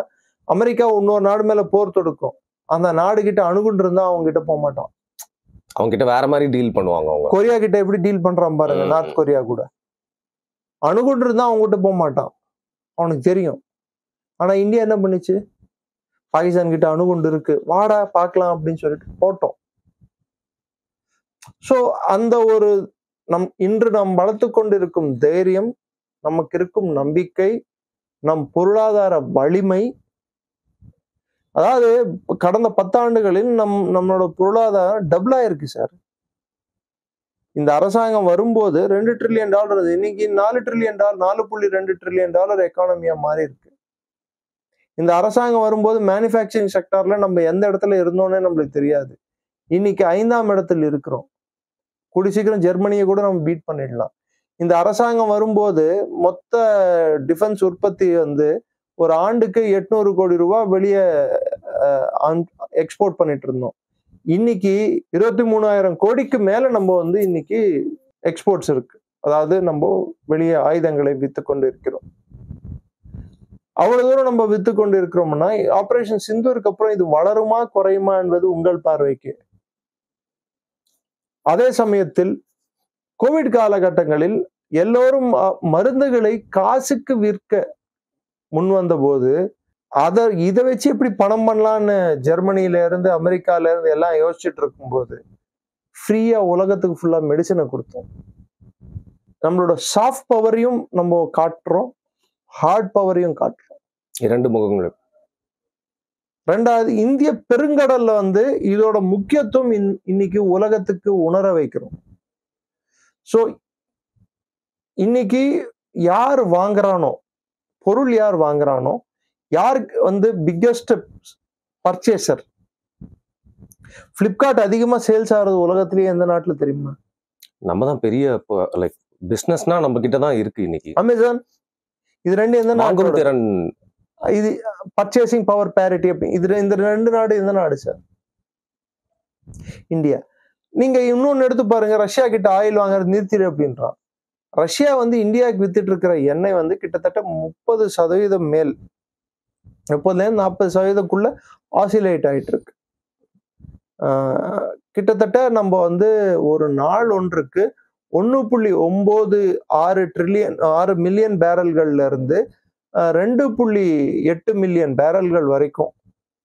அமெரிக்கா இன்னொரு நாடு மேல போர் தொடுக்கும், அந்த நாடு கிட்ட அணுகுண்டு இருந்தா அவங்க கிட்ட போக மாட்டான், அவங்க கிட்ட வேற மாதிரி டீல் பண்ணுவாங்க. அவங்க கொரியா கிட்ட எப்படி டீல் பண்றான் பாருங்க, நார்த் கொரியா கூட அணுகுண்டு இருந்தா அவங்க கிட்ட போக மாட்டான், அவனுக்கு தெரியும். ஆனா இந்தியா என்ன பண்ணுச்சு, பாகிஸ்தான் கிட்ட அணுகுண்டு இருக்கு, வாடா பார்க்கலாம் அப்படின்னு சொல்லிட்டு போட்டோம். சோ அந்த ஒரு இன்று நாம் வளர்த்து கொண்டிருக்கும் தைரியம், நமக்கு இருக்கும் நம்பிக்கை, நம் பொருளாதார வலிமை, அதாவது கடந்த 10 ஆண்டுகளில் நம்மளோட பொருளாதாரம் டபுள் ஆயிருக்கு சார். இந்த அரசாங்கம் வரும்போது $2 trillion, இன்னைக்கு $4 trillion, $4.2 trillion எக்கானமியா மாறி இருக்கு. இந்த அரசாங்கம் வரும்போது மேனுஃபேக்சரிங் செக்டார்ல நம்ம எந்த இடத்துல இருந்தோம்னே நம்மளுக்கு தெரியாது. இன்னைக்கு 5ஆம் இடத்தில் இருக்கிறோம். கூடி சீக்கிரம் ஜெர்மனியை கூட நம்ம பீட் பண்ணிடலாம். இந்த அரசாங்கம் வரும்போது மொத்த டிஃபென்ஸ் உற்பத்தி வந்து ஒரு ஆண்டுக்கு 800 கோடி ரூபாய் வெளியே எக்ஸ்போர்ட் பண்ணிட்டு இருந்தோம். இன்னைக்கு 23,000 கோடிக்கு மேல நம்ம வந்து இன்னைக்கு எக்ஸ்போர்ட்ஸ் இருக்கு. அதாவது நம்ம வெளியே ஆயுதங்களை வித்து கொண்டு இருக்கிறோம். அவ்வளவு தூரம் நம்ம வித்து கொண்டு இருக்கிறோம்னா ஆபரேஷன் சிந்தூருக்கு அப்புறம் இது வளருமா குறையுமா என்பது உங்கள் பார்வைக்கு. அதே சமயத்தில் கோவிட் காலகட்டங்களில் எல்லோரும் மருந்துகளை காசுக்கு விற்க முன் வந்த போது இதை வச்சு எப்படி பணம் பண்ணலான்னு ஜெர்மனியில இருந்து அமெரிக்கால இருந்து எல்லாம் யோசிச்சுட்டு இருக்கும் போது ஃப்ரீயா உலகத்துக்கு ஃபுல்லா மெடிசனை கொடுத்தோம். நம்மளோட சாஃப்ட் பவரையும் நம்ம காட்டுறோம், ஹார்ட் பவரையும் காட்டுறோம். 2 முகங்கள். ரெண்டாவது, இந்திய பெருங்கடல்ல வந்து இதோட முக்கியத்துவம் இன்னைக்கு உலகத்துக்கு உணர வைக்கிறோம். சோ இன்னைக்கு யார் வாங்குறானோ பொருள், யார் வாங்குறானோ, யாருக்கு வந்து பிக்கெஸ்ட் பர்ச்சேசர், பிளிப்கார்ட் அதிகமா சேல்ஸ் ஆகுறது உலகத்திலேயே எந்த நாட்டுல தெரியுமா? நம்ம தான் பெரிய லைக் பிசினஸ்னா நம்ம கிட்ட தான் இருக்கு இன்னைக்கு. அமேசான். இது ரெண்டு எந்த நாடு? திறன், இது பர்ச்சேசிங் பவர் பேரிட்டி. இந்த 2 நாடு எந்த நாடு சார்? இந்தியா. நீங்க இன்னொன்னு எடுத்து பாருங்க, ரஷ்யா கிட்ட ஆயில் வாங்குறது நிறுத்திடு அப்படின்றான். ரஷ்யா வந்து இந்தியாவுக்கு வித்துட்டு இருக்கிற எண்ணெய் வந்து கிட்டத்தட்ட 30% மேல், 30லேருந்து 40%க்குள்ள ஆசிலேட் ஆயிட்டு இருக்கு. கிட்டத்தட்ட நம்ம வந்து ஒரு நாள் ஒன்றுக்கு 1.96 மில்லியன் பேரல்கள்ல இருந்து 2.8 மில்லியன் பேரல்கள் வரைக்கும்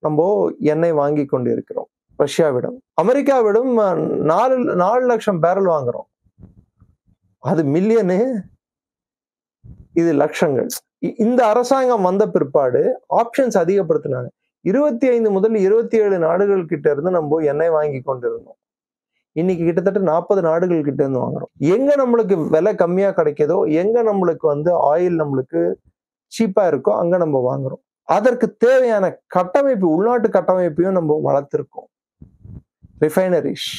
நம்ம எண்ணெய் வாங்கி கொண்டு இருக்கிறோம் ரஷ்யாவிடம். அமெரிக்காவிடம் 4 லட்சம் பேரல் வாங்குறோம். அது மில்லியனு, இது லட்சங்கள். இந்த அரசாங்கம் வந்த பிற்பாடு ஆப்ஷன்ஸ் அதிகப்படுத்தினாங்க. 25 முதல் 27 நாடுகள் கிட்ட இருந்து நம்ம எண்ணெய் வாங்கி கொண்டிருந்தோம். இன்னைக்கு கிட்டத்தட்ட 40 நாடுகள் கிட்ட இருந்து வாங்குறோம். எங்க நம்மளுக்கு விலை கம்மியா கிடைக்குதோ, எங்க நம்மளுக்கு வந்து ஆயில் நம்மளுக்கு சீப்பா இருக்கோ அங்க நம்ம வாங்குறோம். அதற்கு தேவையான கட்டமைப்பு, உள்நாட்டு கட்டமைப்பையும் நம்ம வளர்த்திருக்கோம். ரிஃபைனரிஸ்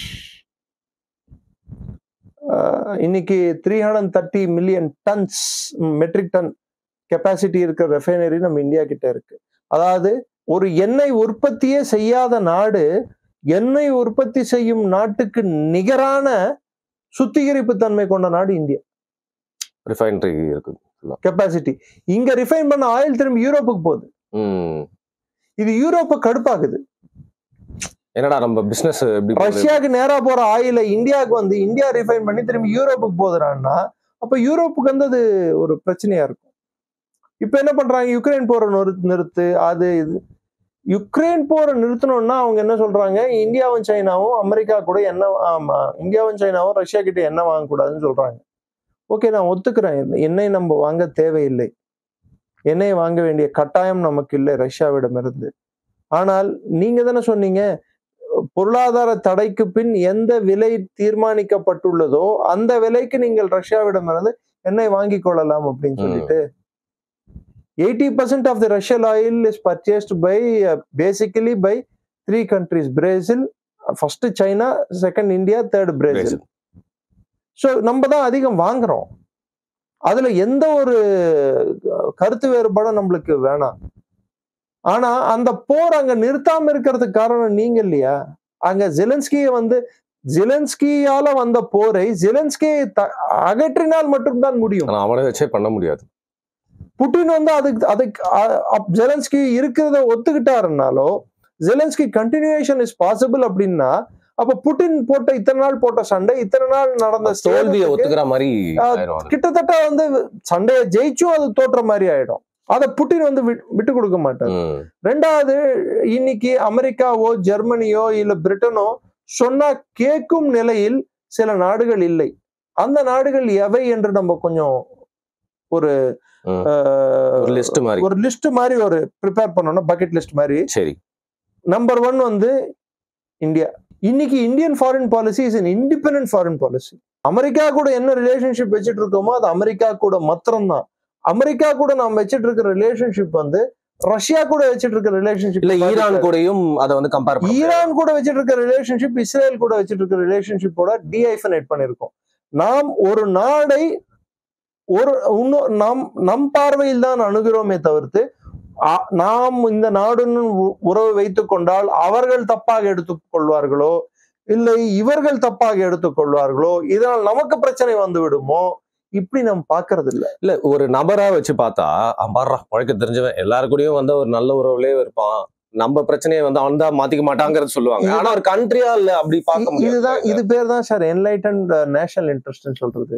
இன்னைக்கு 330 million tons metric ton capacity இருக்கிற ரெஃபைனரி நம்ம இந்தியா கிட்ட இருக்கு. அதாவது ஒரு எண்ணெய் உற்பத்தியே செய்யாத நாடு, எண்ணெய் உற்பத்தி செய்யும் நாட்டுக்கு நிகரான சுத்திகரிப்பு தன்மை கொண்ட நாடு இந்தியா. ரிஃபைனரி இருக்கு கெப்பாசிட்டி. இங்க ரிஃபைன் பண்ண ஆயில் திரும்பி யூரோப்புக்கு போகுது. இது யூரோப்பை கடுப்பாக்குது. என்னடா நம்ம பிசினஸ் ரஷ்யாவுக்கு நேரா போற ஆயில இந்தியாவுக்கு வந்து இந்தியா ரிஃபைன் பண்ணி திரும்பி யூரோப்புக்கு போகுதுறான்னா அப்ப யூரோப்புக்கு வந்து அது ஒரு பிரச்சனையா இருக்கும். இப்ப என்ன பண்றாங்க, யுக்ரைன் போற நிறுத்து, அது இது. யுக்ரைன் போற நிறுத்தணும்னா அவங்க என்ன சொல்றாங்க, இந்தியாவும் சைனாவும் அமெரிக்கா கூட இந்தியாவும் சைனாவும் ரஷ்யா கிட்ட எண்ணெய் வாங்கக்கூடாதுன்னு சொல்றாங்க. ஓகே, நான் ஒத்துக்கிறேன், எண்ணெய் நம்ம வாங்க தேவையில்லை, எண்ணெய் வாங்க வேண்டிய கட்டாயம் நமக்கு இல்லை ரஷ்யாவிடம் இருந்து. ஆனால் நீங்க தானே சொன்னீங்க, பொருளாதார தடைக்கு பின் எந்த விலை தீர்மானிக்கப்பட்டுள்ளதோ அந்த விலைக்கு நீங்கள் ரஷ்யாவிடம் இருந்து எண்ணெய் வாங்கி கொள்ளலாம் அப்படின்னு சொல்லிட்டு. 80% of the Russian oil is purchased by basically by 3 countries. Brazil, first China, second India, third Brazil. So நம்ம தான் அதிகம் வாங்குறோம். அதுல எந்த ஒரு கருத்து வேறுபாடும் நம்மளுக்கு வேணாம். ஆனா அந்த போர் அங்க நிறுத்தாம இருக்கிறதுக்கு காரணம் நீங்க இல்லையா? அங்க ஜெலன்ஸ்கியால வந்த போரை ஜெலன்ஸ்கியை அகற்றினால் மட்டும்தான் முடியும். அவனை வச்சே பண்ண முடியாது. புட்டின் வந்து அதுக்கு ஜெலன்ஸ்கி இருக்கிறத ஒத்துக்கிட்டாருனாலோ, ஜெலன்ஸ்கி கண்டினியூஷன் இஸ் பாசிபிள் அப்படின்னா, அப்ப புட்டின் போட்ட இத்தனை நாள் போட்ட சண்டை, இத்தனை நாள் நடந்த தோல்வியை ஒத்துக்கிற மாதிரி கிட்டத்தட்ட வந்து சண்டையை ஜெயிச்சும் அது தோற்ற மாதிரி ஆயிடும். அதை புட்டின் வந்து விட்டு கொடுக்க மாட்டார். ரெண்டாவது, இன்னைக்கு அமெரிக்காவோ ஜெர்மனியோ இல்ல பிரிட்டனோ சொன்னா கேட்கும் நிலையில் சில நாடுகள் இல்லை. அந்த நாடுகள் எவை என்று நம்ம கொஞ்சம் ஒரு லிஸ்ட் மாதிரி ஒரு ப்ரிப்பேர் பண்ணணும், பக்கெட் லிஸ்ட் மாதிரி. சரி. நம்பர் 1 வந்து இந்தியா. இன்னைக்கு Indian foreign policy is an independent foreign policy. America கூட என்ன ரிலேஷன்ஷிப் வச்சுட்டு இருக்கோமோ அது அமெரிக்கா கூட மாத்திரம்தான். அமெரிக்கா கூட நாம் வச்சிட்டு இருக்கிற ரிலேஷன்ஷிப் வந்து ரஷ்யா கூட வச்சிட்டு இருக்கிற ரிலேஷன்ஷிப் இல்ல, ஈரான் கூடயும் அதை வந்து கம்பேர் பண்ணி, ஈரான் கூட வச்சிட்டு இருக்கிற ரிலேஷன்ஷிப் இஸ்ரேல் கூட வச்சிட்டு இருக்கிற ரிலேஷன்ஷிப்போட டீஹைஃபனேட் பண்ணிருக்கோம். நாம் ஒரு நாடை நம் பார்வையில் தான் அணுகிறோமே தவிர்த்து, நாம் இந்த நாடுன்னு உறவு வைத்துக் கொண்டால் அவர்கள் தப்பாக எடுத்துக் கொள்வார்களோ இல்லை இவர்கள் தப்பாக எடுத்துக் கொள்வார்களோ, இதனால் நமக்கு பிரச்சனை வந்து விடுமோ, இப்படி நம்ம பாக்குறது இல்ல. ஒரு நபரா வச்சு பார்த்தா பாடுறா பழக்க தெரிஞ்சவன் எல்லாருக்கூடயும் வந்து ஒரு நல்ல உறவுலயே இருப்பான், நம்ம பிரச்சனையை வந்து அவன் தான் மாத்திக்க மாட்டாங்கிறது சொல்லுவாங்க. ஆனா ஒரு கண்ட்ரியா இல்ல அப்படி பார்க்க முடியாது. இது பேர் தான் சார் என்லைட்டன்ட் நேஷனல் இன்ட்ரெஸ்ட்னு சொல்றது.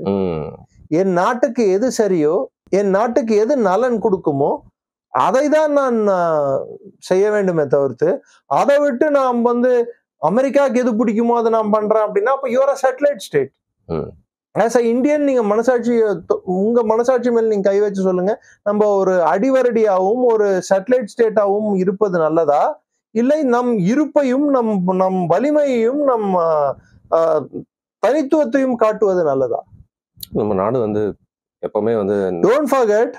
என் நாட்டுக்கு எது சரியோ, என் நாட்டுக்கு எது நலன் கொடுக்குமோ அதை தான் நான் செய்ய வேண்டுமே தவிர்த்து, அதை விட்டு நாம் வந்து அமெரிக்காவுக்கு எது பிடிக்குமோ அதை நான் பண்றேன் அப்படின்னா அப்ப you are a satellite state. As a Indian நீங்க உங்க மனசாட்சி மேல் நீங்க கை வச்சு சொல்லுங்க, நம்ம ஒரு அடிவரடியாகவும் ஒரு சேட்டலைட் ஸ்டேட்டாகவும் இருப்பது நல்லதா, இல்லை நம் இருப்பையும் நம் வலிமையையும் நம் தனித்துவத்தையும் காட்டுவது நல்லதா? நம்ம நாடு வந்து எப்பவுமே வந்து டோன்ட் ஃபர்கெட்,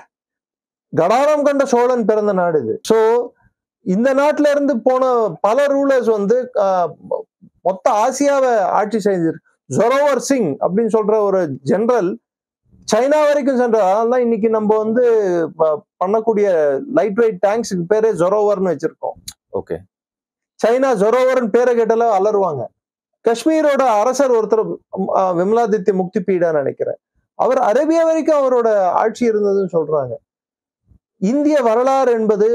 கடாரம் கண்ட சோழன் பிறந்த நாடு இது. சோ இந்த நாட்டுல இருந்து போன பல ரூலர்ஸ் வந்து மொத்த ஆசியாவை ஆட்சி செஞ்சிருக்கு. ஜொரோவர் சிங் அப்படின்னு சொல்ற ஒரு ஜெனரல் சைனா வரைக்கும் சென்றார். அதனால இன்னைக்கு நம்ம வந்து பண்ணக்கூடிய லைட் வெயிட் டேங்க்ஸுக்கு பேரே ஜொரோவர்னு வச்சிருக்கோம். ஓகே, சைனா ஜொரோவர்னு பேரை கேட்டால அலருவாங்க. காஷ்மீரோட அரசர் ஒருத்தர் விமலாதித்ய முக்தி பீடான்னு நினைக்கிறேன், அவர் அரேபியா வரைக்கும் அவரோட ஆட்சி இருந்ததுன்னு சொல்றாங்க. இந்திய வரலாறு என்பது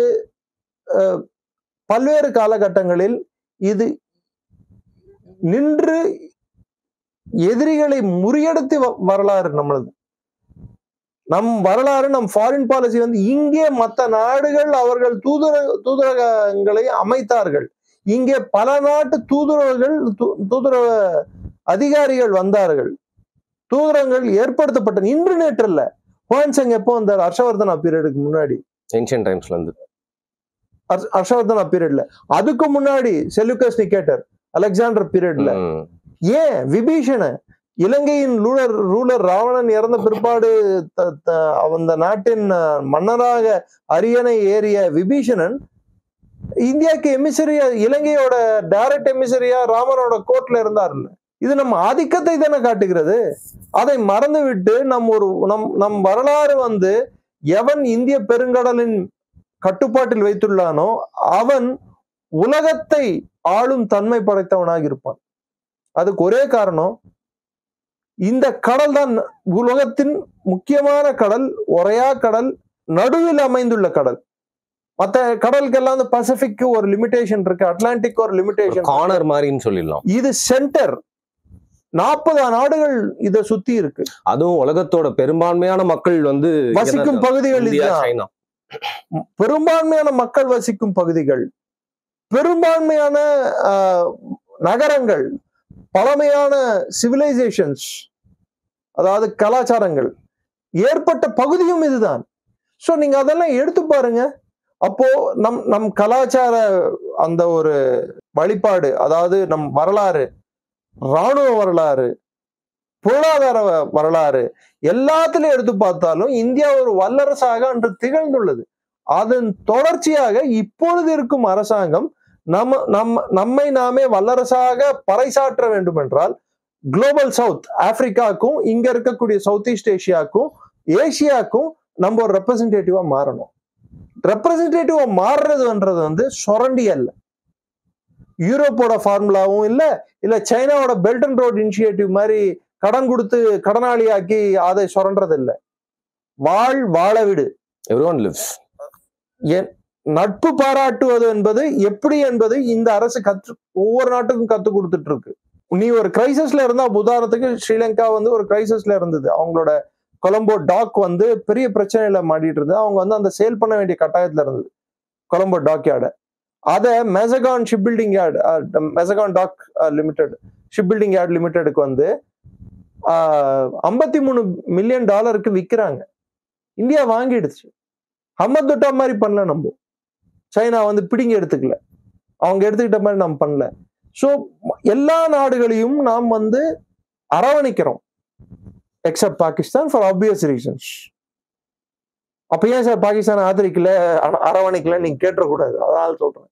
பல்வேறு காலகட்டங்களில் இது நின்று எதிரிகளை முறியடித்து வரலாறு நம்மளது. நம் வரலாறு, நம் ஃபாரின் பாலிசி வந்து இங்கே மற்ற நாடுகள் அவர்கள் தூதரகங்களை அமைத்தார்கள். இங்கே பல நாட்டு தூதரக அதிகாரிகள் வந்தார்கள். தூதரங்கள் ஏற்படுத்தப்பட்ட இன்று நேற்று இல்ல. ஹுவான்சங் எப்போ வந்தார்? ஹர்ஷவர்தனா பீரியடுக்கு முன்னாடி, ஏன்ஷியன்ட் டைம்ஸ்ல இருந்து. ஹர்ஷவர்தனா பீரியட்ல, அதுக்கு முன்னாடி செல்யூக்கஸ் நிகேட்டர், அலெக்சாண்டர் பீரியட்ல. ஏன் விபீஷண இலங்கையின் ரூலர் ராவணன் இறந்த பிற்பாடு அந்த நாட்டின் மன்னராக அரியணை ஏறிய விபீஷணன் இந்தியாவுக்கு எமிசரியா, இலங்கையோட டைரக்ட் எமிசரியா ராமனோட கோர்ட்ல இருந்தார்ல. இது நம்ம ஆதிக்கத்தை தானே காட்டுகிறது. அதை மறந்துவிட்டு நம் வரலாறு வந்து எவன் இந்திய பெருங்கடலின் கட்டுப்பாட்டில் வைத்துள்ளானோ அவன் உலகத்தை ஆளும் தன்மை படைத்தவனாக இருப்பான். அதுக்கு ஒரே காரணம், இந்த கடல் தான் உலகத்தின் முக்கியமான கடல், ஒரையா கடல், நடுவில் அமைந்துள்ள கடல். மற்ற கடலுக்கெல்லாம் வந்து பசிபிக் ஒரு லிமிடேஷன் இருக்கு, அட்லாண்டிக் ஒரு லிமிடேஷன், கார்னர் மாதிரின்னு சொல்லிடலாம். இது சென்டர். 40 நாடுகள் இதை சுத்தி இருக்கு. அதுவும் உலகத்தோட பெரும்பான்மையான மக்கள் வந்து வசிக்கும் பகுதிகள், பெரும்பான்மையான மக்கள் வசிக்கும் பகுதிகள், பெரும்பான்மையான நகரங்கள், பழமையான சிவிலைசேஷன்ஸ், அதாவது கலாச்சாரங்கள் ஏற்பட்ட பகுதியும் இதுதான். சோ நீங்க அதெல்லாம் எடுத்து பாருங்க. அப்போ நம் கலாச்சார அந்த ஒரு வழிபாடு, அதாவது நம் வரலாறு, இராணுவ வரலாறு, பொருளாதார வரலாறு, எல்லாத்திலையும் எடுத்து பார்த்தாலும் இந்தியா ஒரு வல்லரசாக அன்று திகழ்ந்துள்ளது. அதன் தொடர்ச்சியாக இப்பொழுது இருக்கும் அரசாங்கம் நம்மை நாமே வல்லரசாக பறைசாற்ற வேண்டும் என்றால் குளோபல் சவுத், ஆப்பிரிக்காவுக்கும் இங்க இருக்கக்கூடிய சவுத் ஈஸ்ட் ஏசியாவுக்கும் ஏசியாவுக்கும் நம்ம ஒரு ரெப்ரசன்டேட்டிவா மாறணும். ரெப்ரசன்டேட்டிவா மாறுறதுன்றது வந்து சொரண்டி அல்ல, யூரோப்போட ஃபார்முலாவும் இல்ல சைனாவோட பெல்ட் அண்ட் ரோட் இனிஷியேட்டிவ் மாதிரி கடன் கொடுத்து கடனாளியாக்கி அதை சுரண்டது இல்லை. வாழ விடு, எவ்ரிஒன் லிவ்ஸ். நட்பு பாராட்டுவது என்பது எப்படி என்பது இந்த அரசு ஒவ்வொரு நாட்டுக்கும் கத்து கொடுத்துட்டு இருக்கு. நீ ஒரு கிரைசிஸ்ல இருந்தா, உதாரணத்துக்கு ஸ்ரீலங்கா வந்து ஒரு கிரைசிஸ்ல இருந்தது. அவங்களோட கொலம்போ டாக் வந்து பெரிய பிரச்சனையில மாட்டிட்டு இருந்தது. அவங்க வந்து அந்த சேல் பண்ண வேண்டிய கட்டாயத்துல இருந்தது கொலம்போ டாக் யார்டு. அதை Mazagon ship building yard, Mazagon dock limited, ship building yard லிமிடெடுக்கு வந்து $53 மில்லியன் விற்கிறாங்க. இந்தியா வாங்கிடுச்சு. ஹம்மத் துட்டா மாதிரி பண்ணல நம்ம. சைனா வந்து பிடிங்க எடுத்துக்கல, அவங்க எடுத்துக்கிட்ட மாதிரி நம்ம பண்ணல. ஸோ எல்லா நாடுகளையும் நாம் வந்து அரவணைக்கிறோம், except Pakistan for obvious reasons. அப்ப ஏன் சார் பாகிஸ்தான் ஆதரிக்கல, அரவணைக்கல நீங்க கேட்டக்கூடாது, அதாவது சொல்றேன்.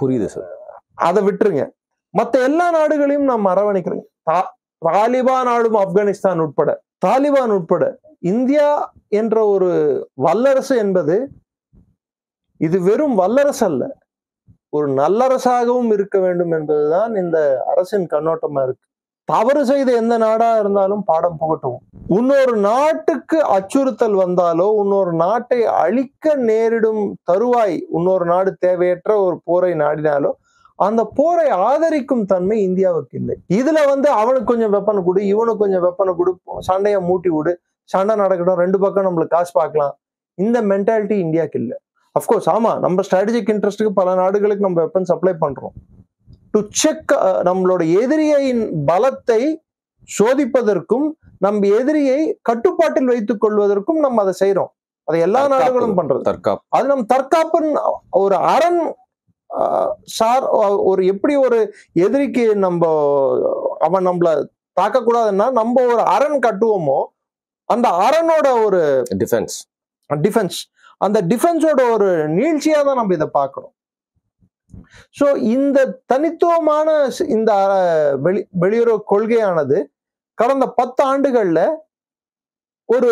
புரியுது சார், அதை விட்டுருங்க. மற்ற எல்லா நாடுகளையும் நாம் அரவணைக்கிறோம். தாலிபான் ஆளும் ஆப்கானிஸ்தான் உட்பட, தாலிபான் உட்பட இந்தியா என்ற ஒரு வல்லரசு என்பது இது வெறும் வல்லரசு அல்ல, ஒரு நல்லரசாகவும் இருக்க வேண்டும் என்பதுதான் இந்த அரசின் கண்ணோட்டமா இருக்கு. தவறு செய்த எந்த நாடா இருந்தாலும் பாடம் புகட்டும். இன்னொரு நாட்டுக்கு அச்சுறுத்தல் வந்தாலோ, இன்னொரு நாட்டை அழிக்க நேரிடும் தருவாய் இன்னொரு நாடு தேவையற்ற ஒரு போரை நாடினாலோ அந்த போரை ஆதரிக்கும் தன்மை இந்தியாவுக்கு இல்லை. இதுல வந்து அவனுக்கு கொஞ்சம் வெப்பனை கொடு, இவனுக்கு கொஞ்சம் வெப்பனை கொடு, சண்டையை மூட்டி விடு, சண்டை நடக்கட்டும், ரெண்டு பக்கம் நம்மளுக்கு காசு பார்க்கலாம், இந்த மென்டாலிட்டி இந்தியாவுக்கு இல்லை. அப்கோர்ஸ் ஆமா, நம்ம ஸ்ட்ராட்டஜிக் இன்ட்ரெஸ்ட்டுக்கு பல நாடுகளுக்கு நம்ம வெப்பன் சப்ளை பண்றோம். டு செக் நம்மளோட எதிரியின் பலத்தை சோதிப்பதற்கும் நம்ம எதிரியை கட்டுப்பாட்டில் வைத்துக் கொள்வதற்கும் நம்ம அதை செய்யறோம். அதை எல்லா நாடுகளும் பண்றது. அது நம்ம தற்காப்புன்னு ஒரு அரண் சார், ஒரு எப்படி ஒரு எதிரிக்கு அவன் நம்மள தாக்கக்கூடாதுன்னா நம்ம ஒரு அரண் கட்டுவோமோ, அந்த அரணோட ஒரு டிஃபென்ஸ் அந்த டிஃபென்ஸோட ஒரு நீட்சியா தான் நம்ம இதை பார்க்கணும். சோ இந்த தனித்துவமான இந்த வெளியுறவு கொள்கையானது கடந்த 10 ஆண்டுகள்ல ஒரு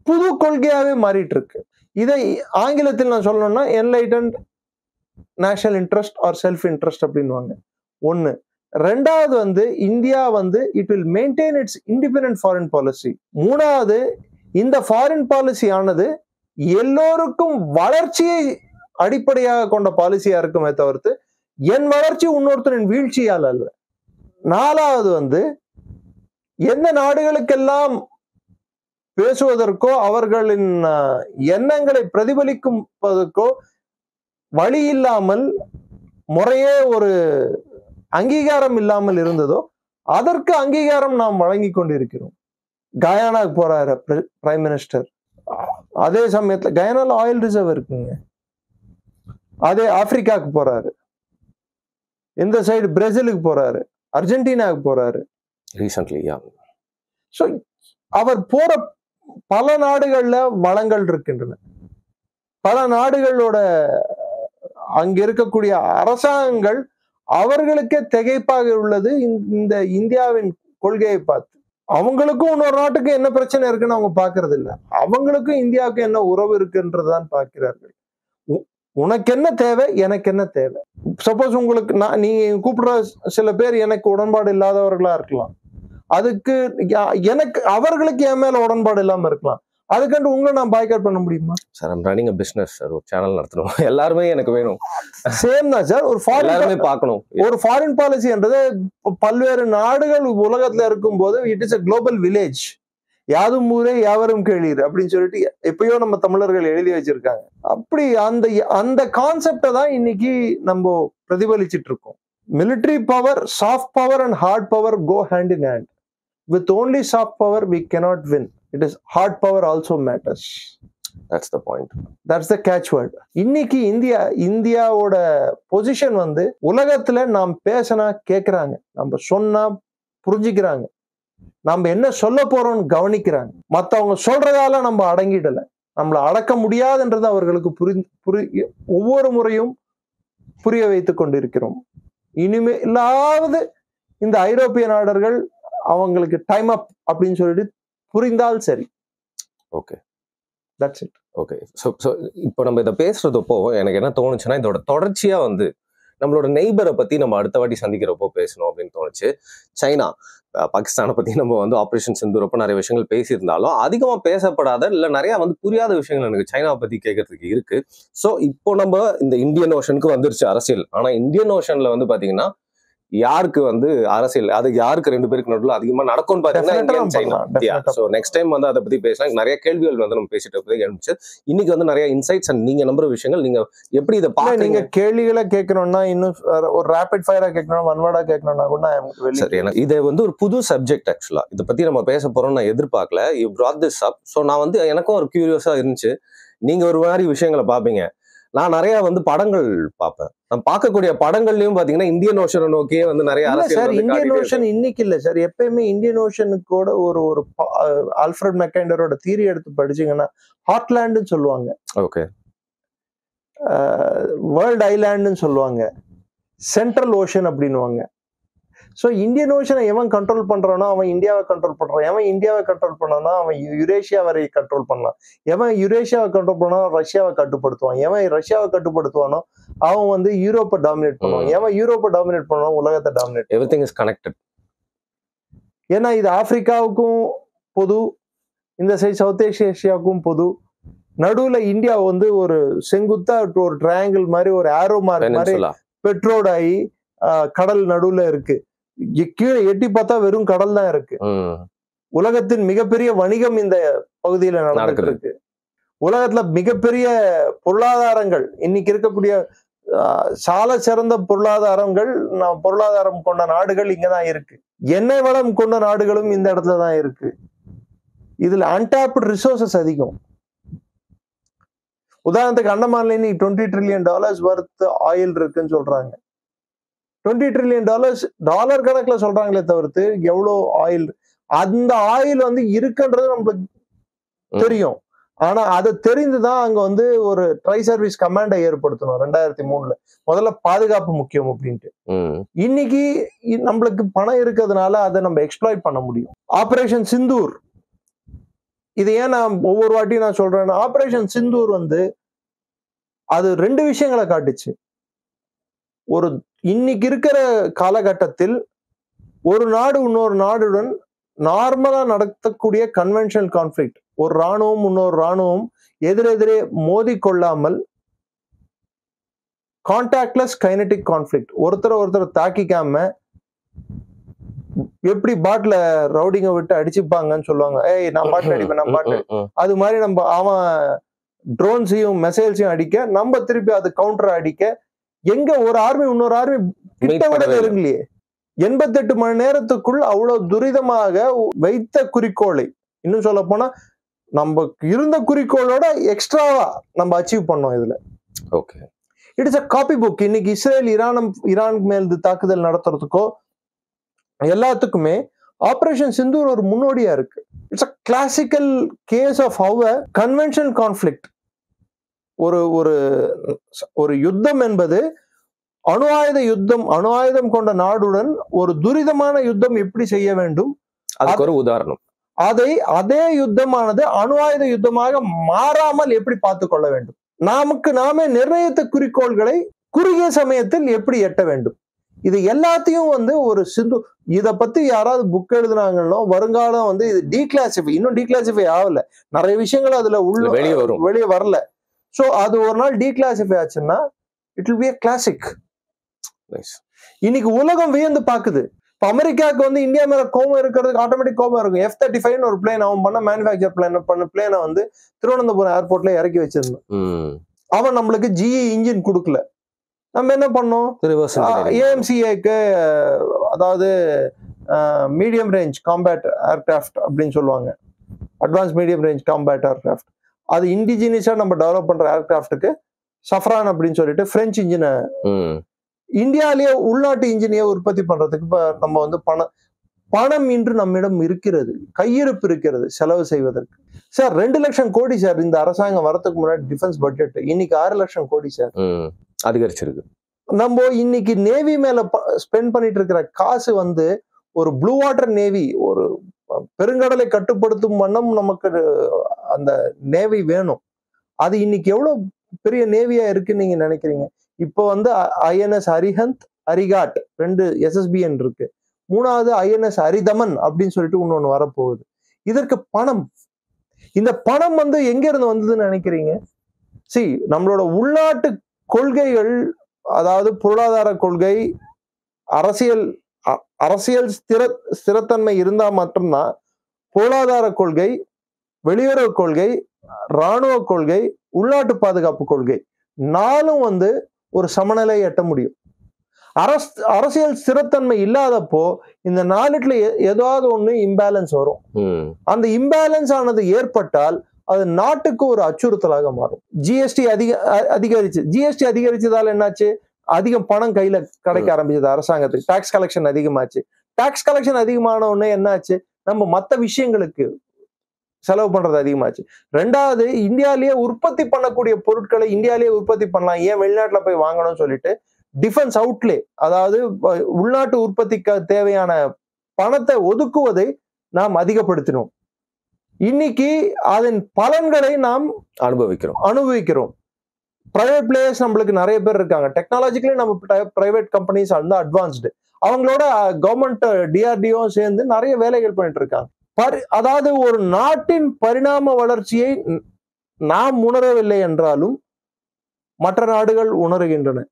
புது கொள்கையாவே மாறிட்டு இருக்கு. இதை ஆங்கிலத்தில் நான் சொல்லணும்னா enlightened national interest or self interest அப்படின்வாங்க. ஒண்ணு ரெண்டாவது வந்து இந்தியா வந்து it will maintain its independent foreign policy. மூணாவது இந்த ஃபாரின் பாலிசி ஆனது எல்லோருக்கும் வளர்ச்சியை அடிப்படையாக கொண்ட பாலிசியா இருக்குமே தவிர்த்து என் வளர்ச்சி இன்னொருத்தரின் வீழ்ச்சியால் அல்ல. நாலாவது வந்து எந்த நாடுகளுக்கெல்லாம் பேசுவதற்கோ அவர்களின் எண்ணங்களை பிரதிபலிக்கும்பதற்கோ வழி இல்லாமல் முறையே ஒரு அங்கீகாரம் இல்லாமல் இருந்ததோ அதற்கு அங்கீகாரம் நாம் வழங்கி கொண்டிருக்கிறோம். கயானாக்கு போறாரு பிரைம் மினிஸ்டர், அதே சமயத்துல கயானால ஆயில் ரிசர்வ் இருக்குங்க. அதே ஆப்பிரிக்காவுக்கு போறாரு, இந்த சைடு பிரேசிலுக்கு போறாரு, அர்ஜென்டினாவுக்கு போறாரு ரீசன்ட்லி. ஸோ அவர் போற பல நாடுகள்ல வளங்கள் இருக்கின்றன. பல நாடுகளோட அங்க இருக்கக்கூடிய அரசாங்கங்கள் அவர்களுக்கே திகைப்பாக உள்ளது இந்த இந்தியாவின் கொள்கையை பார்த்து. அவங்களுக்கும் இன்னொரு நாட்டுக்கு என்ன பிரச்சனை இருக்குன்னு அவங்க பாக்குறது இல்லை, அவங்களுக்கும் இந்தியாவுக்கும் என்ன உறவு இருக்குன்றதான் பார்க்கிறார்கள். உனக்கு என்ன தேவை, எனக்கு என்ன தேவை. சப்போஸ் உங்களுக்கு நீ கூப்பிடுற சில பேர் எனக்கு உடன்பாடு இல்லாதவர்களா இருக்கலாம், அதுக்கு எனக்கு அவர்களுக்கு என் மேல உடன்பாடு இல்லாம இருக்கலாம், அதுக்கண்டு உங்களை நான் பாய்காட் பண்ண முடியுமா sir? I'm running a business sir, ஒரு சேனல் நடத்தணும், எல்லாருமே எனக்கு வேணும். சேம் தான் சார். ஒரு ஃபாரின் பார்க்கணும். ஒரு ஃபாரின் பாலிசி என்றது பல்வேறு நாடுகள் உலகத்துல இருக்கும் போது it is a global village. யாதும் ஊரே யாவரும் கேளீர் அப்படின்னு சொல்லிட்டு எப்பயோ நம்ம தமிழர்கள் எழுதி வச்சிருக்காங்க. அப்படி அந்த கான்செப்டை தான் இன்னைக்கு நம்ம பிரதிபலிச்சிட்டு இருக்கோம். Military power, soft power and hard power go hand in hand. With only soft power we cannot win. It is hard power also matters. That's the point. That's the catch word. இன்னைக்கு இந்தியாவோட position வந்து உலகத்துல நாம் பேசினா கேட்கிறாங்க, நம்ம சொன்னா புரிஞ்சுக்கிறாங்க, நம்ம என்ன சொல்ல போறோம்னு கவனிக்கிறாங்க. மற்றவங்க சொல்றதால நம்ம அடங்கிடல, நம்மளை அடக்க முடியாதுன்றது அவர்களுக்கு ஒவ்வொரு முறையும் புரிய வைத்துக் கொண்டிருக்கிறோம். இனிமேலாவது இந்த ஐரோப்பிய நாடுகள் அவங்களுக்கு டைம் அப் அப்படின்னு சொல்லிட்டு புரிந்தால் சரி. Okay, that's it. Okay, so இப்போ நம்ம இதை பேசுறதப்போ எனக்கு என்ன தோணுச்சுன்னா, இதோட தொடர்ச்சியா வந்து நம்மளோட நெய்பரை பத்தி நம்ம அடுத்த வாட்டி சந்திக்கிறப்போ பேசணும் அப்படின்னு தோணுச்சு. சைனா, பாகிஸ்தானை பத்தி நம்ம வந்து ஆப்ரேஷன் சிந்தூரப்போ நிறைய விஷயங்கள் பேசியிருந்தாலும் அதிகமா பேசப்படாத இல்லை நிறைய வந்து புரியாத விஷயங்கள் எனக்கு சைனாவை பத்தி கேட்கறதுக்கு இருக்கு. ஸோ இப்போ நம்ம இந்த இந்தியன் ஓஷனுக்கு வந்துருச்சு அரசியல். ஆனா இந்தியன் ஓஷன்ல வந்து பாத்தீங்கன்னா யாருக்கு வந்து அரசியல், அது யாருக்கு ரெண்டு பேருக்கு நடுவில் அதிகமா நடக்கும்னு பாத்தீங்கன்னா சோ நெக்ஸ்ட் டைம் வந்து அதை பத்தி பேசலாம். நிறைய கேள்விகள் வந்து நம்ம பேசிட்டு எழுந்துச்சு. இன்னைக்கு வந்து நிறைய இன்சைட்ஸ் அண்ட் நீங்க நம்புற விஷயங்கள், நீங்க எப்படி இதை பார்க்க, நீங்க கேள்விகளை கேட்கணும்னா இன்னும் ஒரு ரேபிட் ஃபயரா கேட்கணும், ஒன்வேர்டா கேட்கணும்னா கூட சரி. எனக்கு இது வந்து ஒரு புது சப்ஜெக்ட். ஆக்சுவலா இதை பத்தி நம்ம பேச போறோம் நான் எதிர்பார்க்கல. You brought this up. So நான் வந்து எனக்கும் ஒரு கியூரியஸா இருந்துச்சு. நீங்க ஒரு மாதிரி விஷயங்களை பார்ப்பீங்க, நான் நிறைய வந்து படங்கள் பார்ப்பேன். நான் பார்க்கக்கூடிய படங்கள்லயும் பாத்தீங்கன்னா இந்தியன் ஓஷனை நோக்கியே வந்து நிறைய அரசியல். இந்தியன் ஓஷன் இன்னைக்கு இல்ல சார், எப்பயுமே இந்தியன் ஓஷனுக்கோட ஒரு ஆல்ஃபிரட் மெக்கண்டரோட தியரி எடுத்து படிச்சீங்கன்னா ஹாட்லேண்டுன்னு சொல்லுவாங்க, ஓகே, வேர்ல்ட் ஐலாண்டுன்னு சொல்லுவாங்க, சென்ட்ரல் ஓஷன் அப்படின்னுவாங்க. ஸோ இந்தியன் ஓஷனை எவன் கண்ட்ரோல் பண்றானோ அவன் இந்தியாவை கண்ட்ரோல் பண்றான், எவன் இந்தியாவை கண்ட்ரோல் பண்ணானோ அவன் யுரேஷியா வரை கண்ட்ரோல் பண்ணலாம், எவன் யுரேஷியாவை கண்ட்ரோல் பண்ணானோ ரஷ்யாவை கட்டுப்படுத்துவான், எவன் ரஷ்யாவை கட்டுப்படுத்துவானோ அவன் வந்து யூரோப்பை டாமினேட் பண்ணுவான், எவன் யூரோப்பை டாமினேட் பண்ணுவான் உலகத்தை டாமினேட். Everything is connected. ஏன்னா இது ஆப்பிரிக்காவுக்கும் பொது, இந்த சைட் சவுத் ஏஷியாவுக்கும் பொது. நடுவுல இந்தியா வந்து ஒரு செங்குத்தா ஒரு ட்ரையாங்கிள் மாதிரி, ஒரு ஆரோ மார்க் மாதிரி பெட்ரோட் ஆகி கடல் நடுவுல இருக்கு. கீழே எட்டி பார்த்தா வெறும் கடல் தான் இருக்கு. உலகத்தின் மிகப்பெரிய வணிகம் இந்த பகுதியில நடந்துட்டு இருக்கு. உலகத்துல மிகப்பெரிய பொருளாதாரங்கள் இன்னைக்கு இருக்கக்கூடிய சால சிறந்த பொருளாதாரம் கொண்ட நாடுகள் இங்கதான் இருக்கு. எண்ணெய் வளம் கொண்ட நாடுகளும் இந்த இடத்துலதான் இருக்கு. இதுல அன்டாப்டு ரிசோர்சஸ் அதிகம். உதாரணத்துக்கு அண்டமான்ல இன்னைக்கு $20 trillion வர்த் ஆயில் இருக்குன்னு சொல்றாங்க. $20 trillion டாலர் கணக்குல சொல்றாங்களே தவிர்த்து எவ்வளவு ஆயில், அந்த ஆயில் வந்து இருக்குன்றது நம்மளுக்கு தெரியும். ஆனா அதை தெரிந்துதான் அங்க வந்து ஒரு ட்ரை சர்வீஸ் கமாண்டை ஏற்படுத்தணும் 2003. முதல்ல பாதுகாப்பு முக்கியம் அப்படின்ட்டு. இன்னைக்கு நம்மளுக்கு பணம் இருக்கிறதுனால அதை நம்ம எக்ஸ்ப்ளாய்ட் பண்ண முடியும். ஆபரேஷன் சிந்தூர், இது ஏன் நான் ஒவ்வொரு வாட்டியும் நான் சொல்றேன்னா, ஆபரேஷன் சிந்தூர் வந்து அது ரெண்டு விஷயங்களை காட்டுச்சு. இன்னைக்கு இருக்கிற காலகட்டத்தில் ஒரு நாடு இன்னொரு நாடுடன் நார்மலா நடத்தக்கூடிய கன்வென்ஷனல் கான்ஃபிளிக்ட், ஒரு ராணுவம் இன்னொரு ராணுவம் எதிரெதிரே மோதி கொள்ளாமல் கான்டாக்ட்லெஸ் கைனடிக் கான்ஃபிளிக்ட், ஒருத்தர் தாக்கிக்காம எப்படி பாட்ல ரவுடிங்க விட்டு அடிச்சுப்பாங்கன்னு சொல்லுவாங்க, ஏய் நான் பாட்டு அடிப்பேன் நான் பாட்டு, அது மாதிரி நம்ம அவன் ட்ரோன்ஸையும் மெசைல்ஸையும் அடிக்க, நம்ம திருப்பி அது கவுண்டர் அடிக்க, எங்க ஒரு ஆர்மி இன்னொரு ஆர்மி கிட்ட விட நெருங்கலையே. 88 மணி நேரத்துக்குள் அவ்வளவு துரிதமாக வைத்த குறிக்கோளை, இன்னும் சொல்ல போனா நம்ம இருந்த குறிக்கோளோட எக்ஸ்ட்ராவா நம்ம அச்சீவ் பண்ணோம் இதுல. Okay, it is a copy book. இன்னைக்கு இஸ்ரேல் ஈரான் மேல் தாக்குதல் நடத்துறதுக்கோ எல்லாத்துக்குமே ஆபரேஷன் சிந்தூர் ஒரு முன்னோடியா இருக்கு. It's a classical case of how a conventional conflict, ஒரு யுத்தம் என்பது அணு ஆயுதம் கொண்ட நாடுடன் ஒரு துரிதமான யுத்தம் எப்படி செய்ய வேண்டும், அதுக்கு ஒரு உதாரணம். அதே யுத்தமானது அணு ஆயுத யுத்தமாக மாறாமல் எப்படி பார்த்துக் கொள்ள வேண்டும், நாமே நிர்ணயித்த குறிக்கோள்களை குறுகிய சமயத்தில் எப்படி எட்ட வேண்டும், இது எல்லாத்தையும் ஒரு இத பத்தி யாராவது புக் எழுதுனாங்களோ வருங்காலம் இது இன்னும் டீக்ளாசிஃபை ஆகல, நிறைய விஷயங்கள் அதுல வெளியே வரல. சோ அது ஒரு நாள் டீக்ளாசிஃபை ஆச்சுன்னா it will be a classic. இன்னைக்கு உலகம் வியந்து பாக்குது. இப்ப அமெரிக்காவுக்கு இந்தியா மேல கோபம் இருக்கிறதுக்கு ஆட்டோமேட்டிக் கோபம் இருக்கும். F-35 ஒரு பிளேன் அவன் பண்ண மேனுஃபேக்சர் பிளேனை திருவனந்தபுரம் ஏர்போர்ட்ல இறக்கி வச்சிருந்தான். அவன் நம்மளுக்கு GE இன்ஜின் கொடுக்கல. நம்ம என்ன பண்ணோம், AMCAக்கு அதாவது மீடியம் ரேஞ்ச் காம்பேட் ஏர்கிராஃப்ட் அப்படின்னு சொல்லுவாங்க, advance medium range combat aircraft, அது இண்டிஜினியஸா நம்ம டெவலப் பண்ற ஏர்கிராஃப்டுக்கு சஃப்ரான் அப்படின்னு சொல்லிட்டு பிரெஞ்சு இன்ஜினை இந்தியாலேயே உள்நாட்டு இன்ஜினியை உற்பத்தி பண்றதுக்கு நம்ம பணம் இன்று நம்மிடம் இருக்கிறது, கையிருப்பு இருக்கிறது செலவு செய்வதற்கு. சார் 2 லட்சம் கோடி சார் இந்த அரசாங்கம் வரதுக்கு முன்னாடி டிஃபென்ஸ் பட்ஜெட், இன்னைக்கு 6 லட்சம் கோடி சார் அதிகரிச்சிருக்கு. நம்ம இன்னைக்கு நேவி மேல ஸ்பெண்ட் பண்ணிட்டு இருக்கிற காசு ஒரு ப்ளூ வாட்டர் நேவி, ஒரு பெருங்கடலை கட்டுப்படுத்தும் வண்ணம் நமக்கு அந்த நேவி வேணும். அது இன்னைக்கு எவ்வளவு பெரிய நேவியா இருக்குன்னு நீங்க நினைக்கிறீங்க? இப்போ INS அரிஹந்த், அரிகாட் 2 SSBN இருக்கு. 3வது INS அரிதமன் அப்படின்னு சொல்லிட்டு இன்னொன்னு வரப்போகுது. இதற்கு பணம், இந்த பணம் எங்க இருந்து வந்ததுன்னு நினைக்கிறீங்க? நம்மளோட உள்நாட்டு கொள்கைகள், அதாவது பொருளாதார கொள்கை, அரசியல் ஸ்திரத்தன்மை இருந்தா மட்டும்தான் பொருளாதார கொள்கை, வெளியுறவு கொள்கை, இராணுவ கொள்கை, உள்நாட்டு பாதுகாப்பு கொள்கை 4ம் ஒரு சமநிலை எட்ட முடியும். அரசியல் ஸ்திரத்தன்மை இல்லாதப்போ இந்த 4ல ஏதாவது ஒண்ணு இம்பேலன்ஸ் வரும். அந்த இம்பேலன்ஸ் ஆனது ஏற்பட்டால் அது நாட்டுக்கு ஒரு அச்சுறுத்தலாக மாறும். ஜிஎஸ்டி அதிகரிச்சதால என்னாச்சு, அதிகம் பணம் கையில கிடைக்க ஆரம்பிச்சது அரசாங்கத்துக்கு, டாக்ஸ் கலெக்ஷன் அதிகமாச்சு. டாக்ஸ் கலெக்ஷன் அதிகமான உடனே என்னாச்சு, நம்ம மற்ற விஷயங்களுக்கு செலவு பண்றது அதிகமாச்சு. 2வது, இந்தியாலேயே உற்பத்தி பண்ணக்கூடிய பொருட்களை இந்தியாலேயே உற்பத்தி பண்ணலாம், ஏன் வெளிநாட்டுல போய் வாங்கணும்னு சொல்லிட்டு டிஃபென்ஸ் அவுட்லே, அதாவது உள்நாட்டு உற்பத்திக்கு தேவையான பணத்தை ஒதுக்குவதை நாம் அதிகப்படுத்தினோம். இன்னைக்கு அதன் பலன்களை நாம் அனுபவிக்கிறோம். பிரைவேட் பிளேயர்ஸ் நம்மளுக்கு நிறைய பேர் இருக்காங்க. டெக்னாலஜிக்கலி நம்ம பிரைவேட் கம்பெனிஸ் அட்வான்ஸ்டு, அவங்களோட கவர்மெண்ட் DRDO சேர்ந்து நிறைய வேலைகள் பண்ணிட்டு இருக்காங்க. அதாவது ஒரு நாட்டின் பரிணாம வளர்ச்சியை நாம் உணரவில்லை என்றாலும் மற்ற நாடுகள் உணர்கின்றன.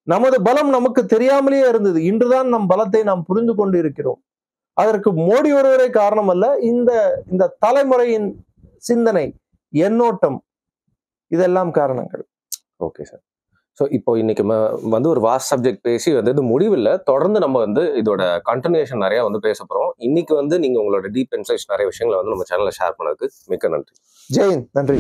நமது பலம் நமக்கு தெரியாமலேயே இருந்தது, இன்றுதான் நம் பலத்தை நாம் புரிந்து கொண்டு இருக்கிறோம். அதற்கு மோடி ஒருவரே காரணம் அல்ல, இந்த தலைமுறையின் சிந்தனை, எண்ணோட்டம், இதெல்லாம் காரணங்கள். Okay sir. ஸோ இப்போ இன்னைக்கு ஒரு வாஸ்ட் சப்ஜெக்ட் பேசி இது முடிவில் தொடர்ந்து நம்ம இதோட கண்டினியூஷன் நிறைய பேச போகிறோம். இன்னைக்கு நீங்க உங்களோட டீப் இன்சைட்ஸ் நிறைய விஷயங்களை நம்ம சேனல்ல ஷேர் பண்ணதுக்கு மிக்க நன்றி. ஜெயின், நன்றி.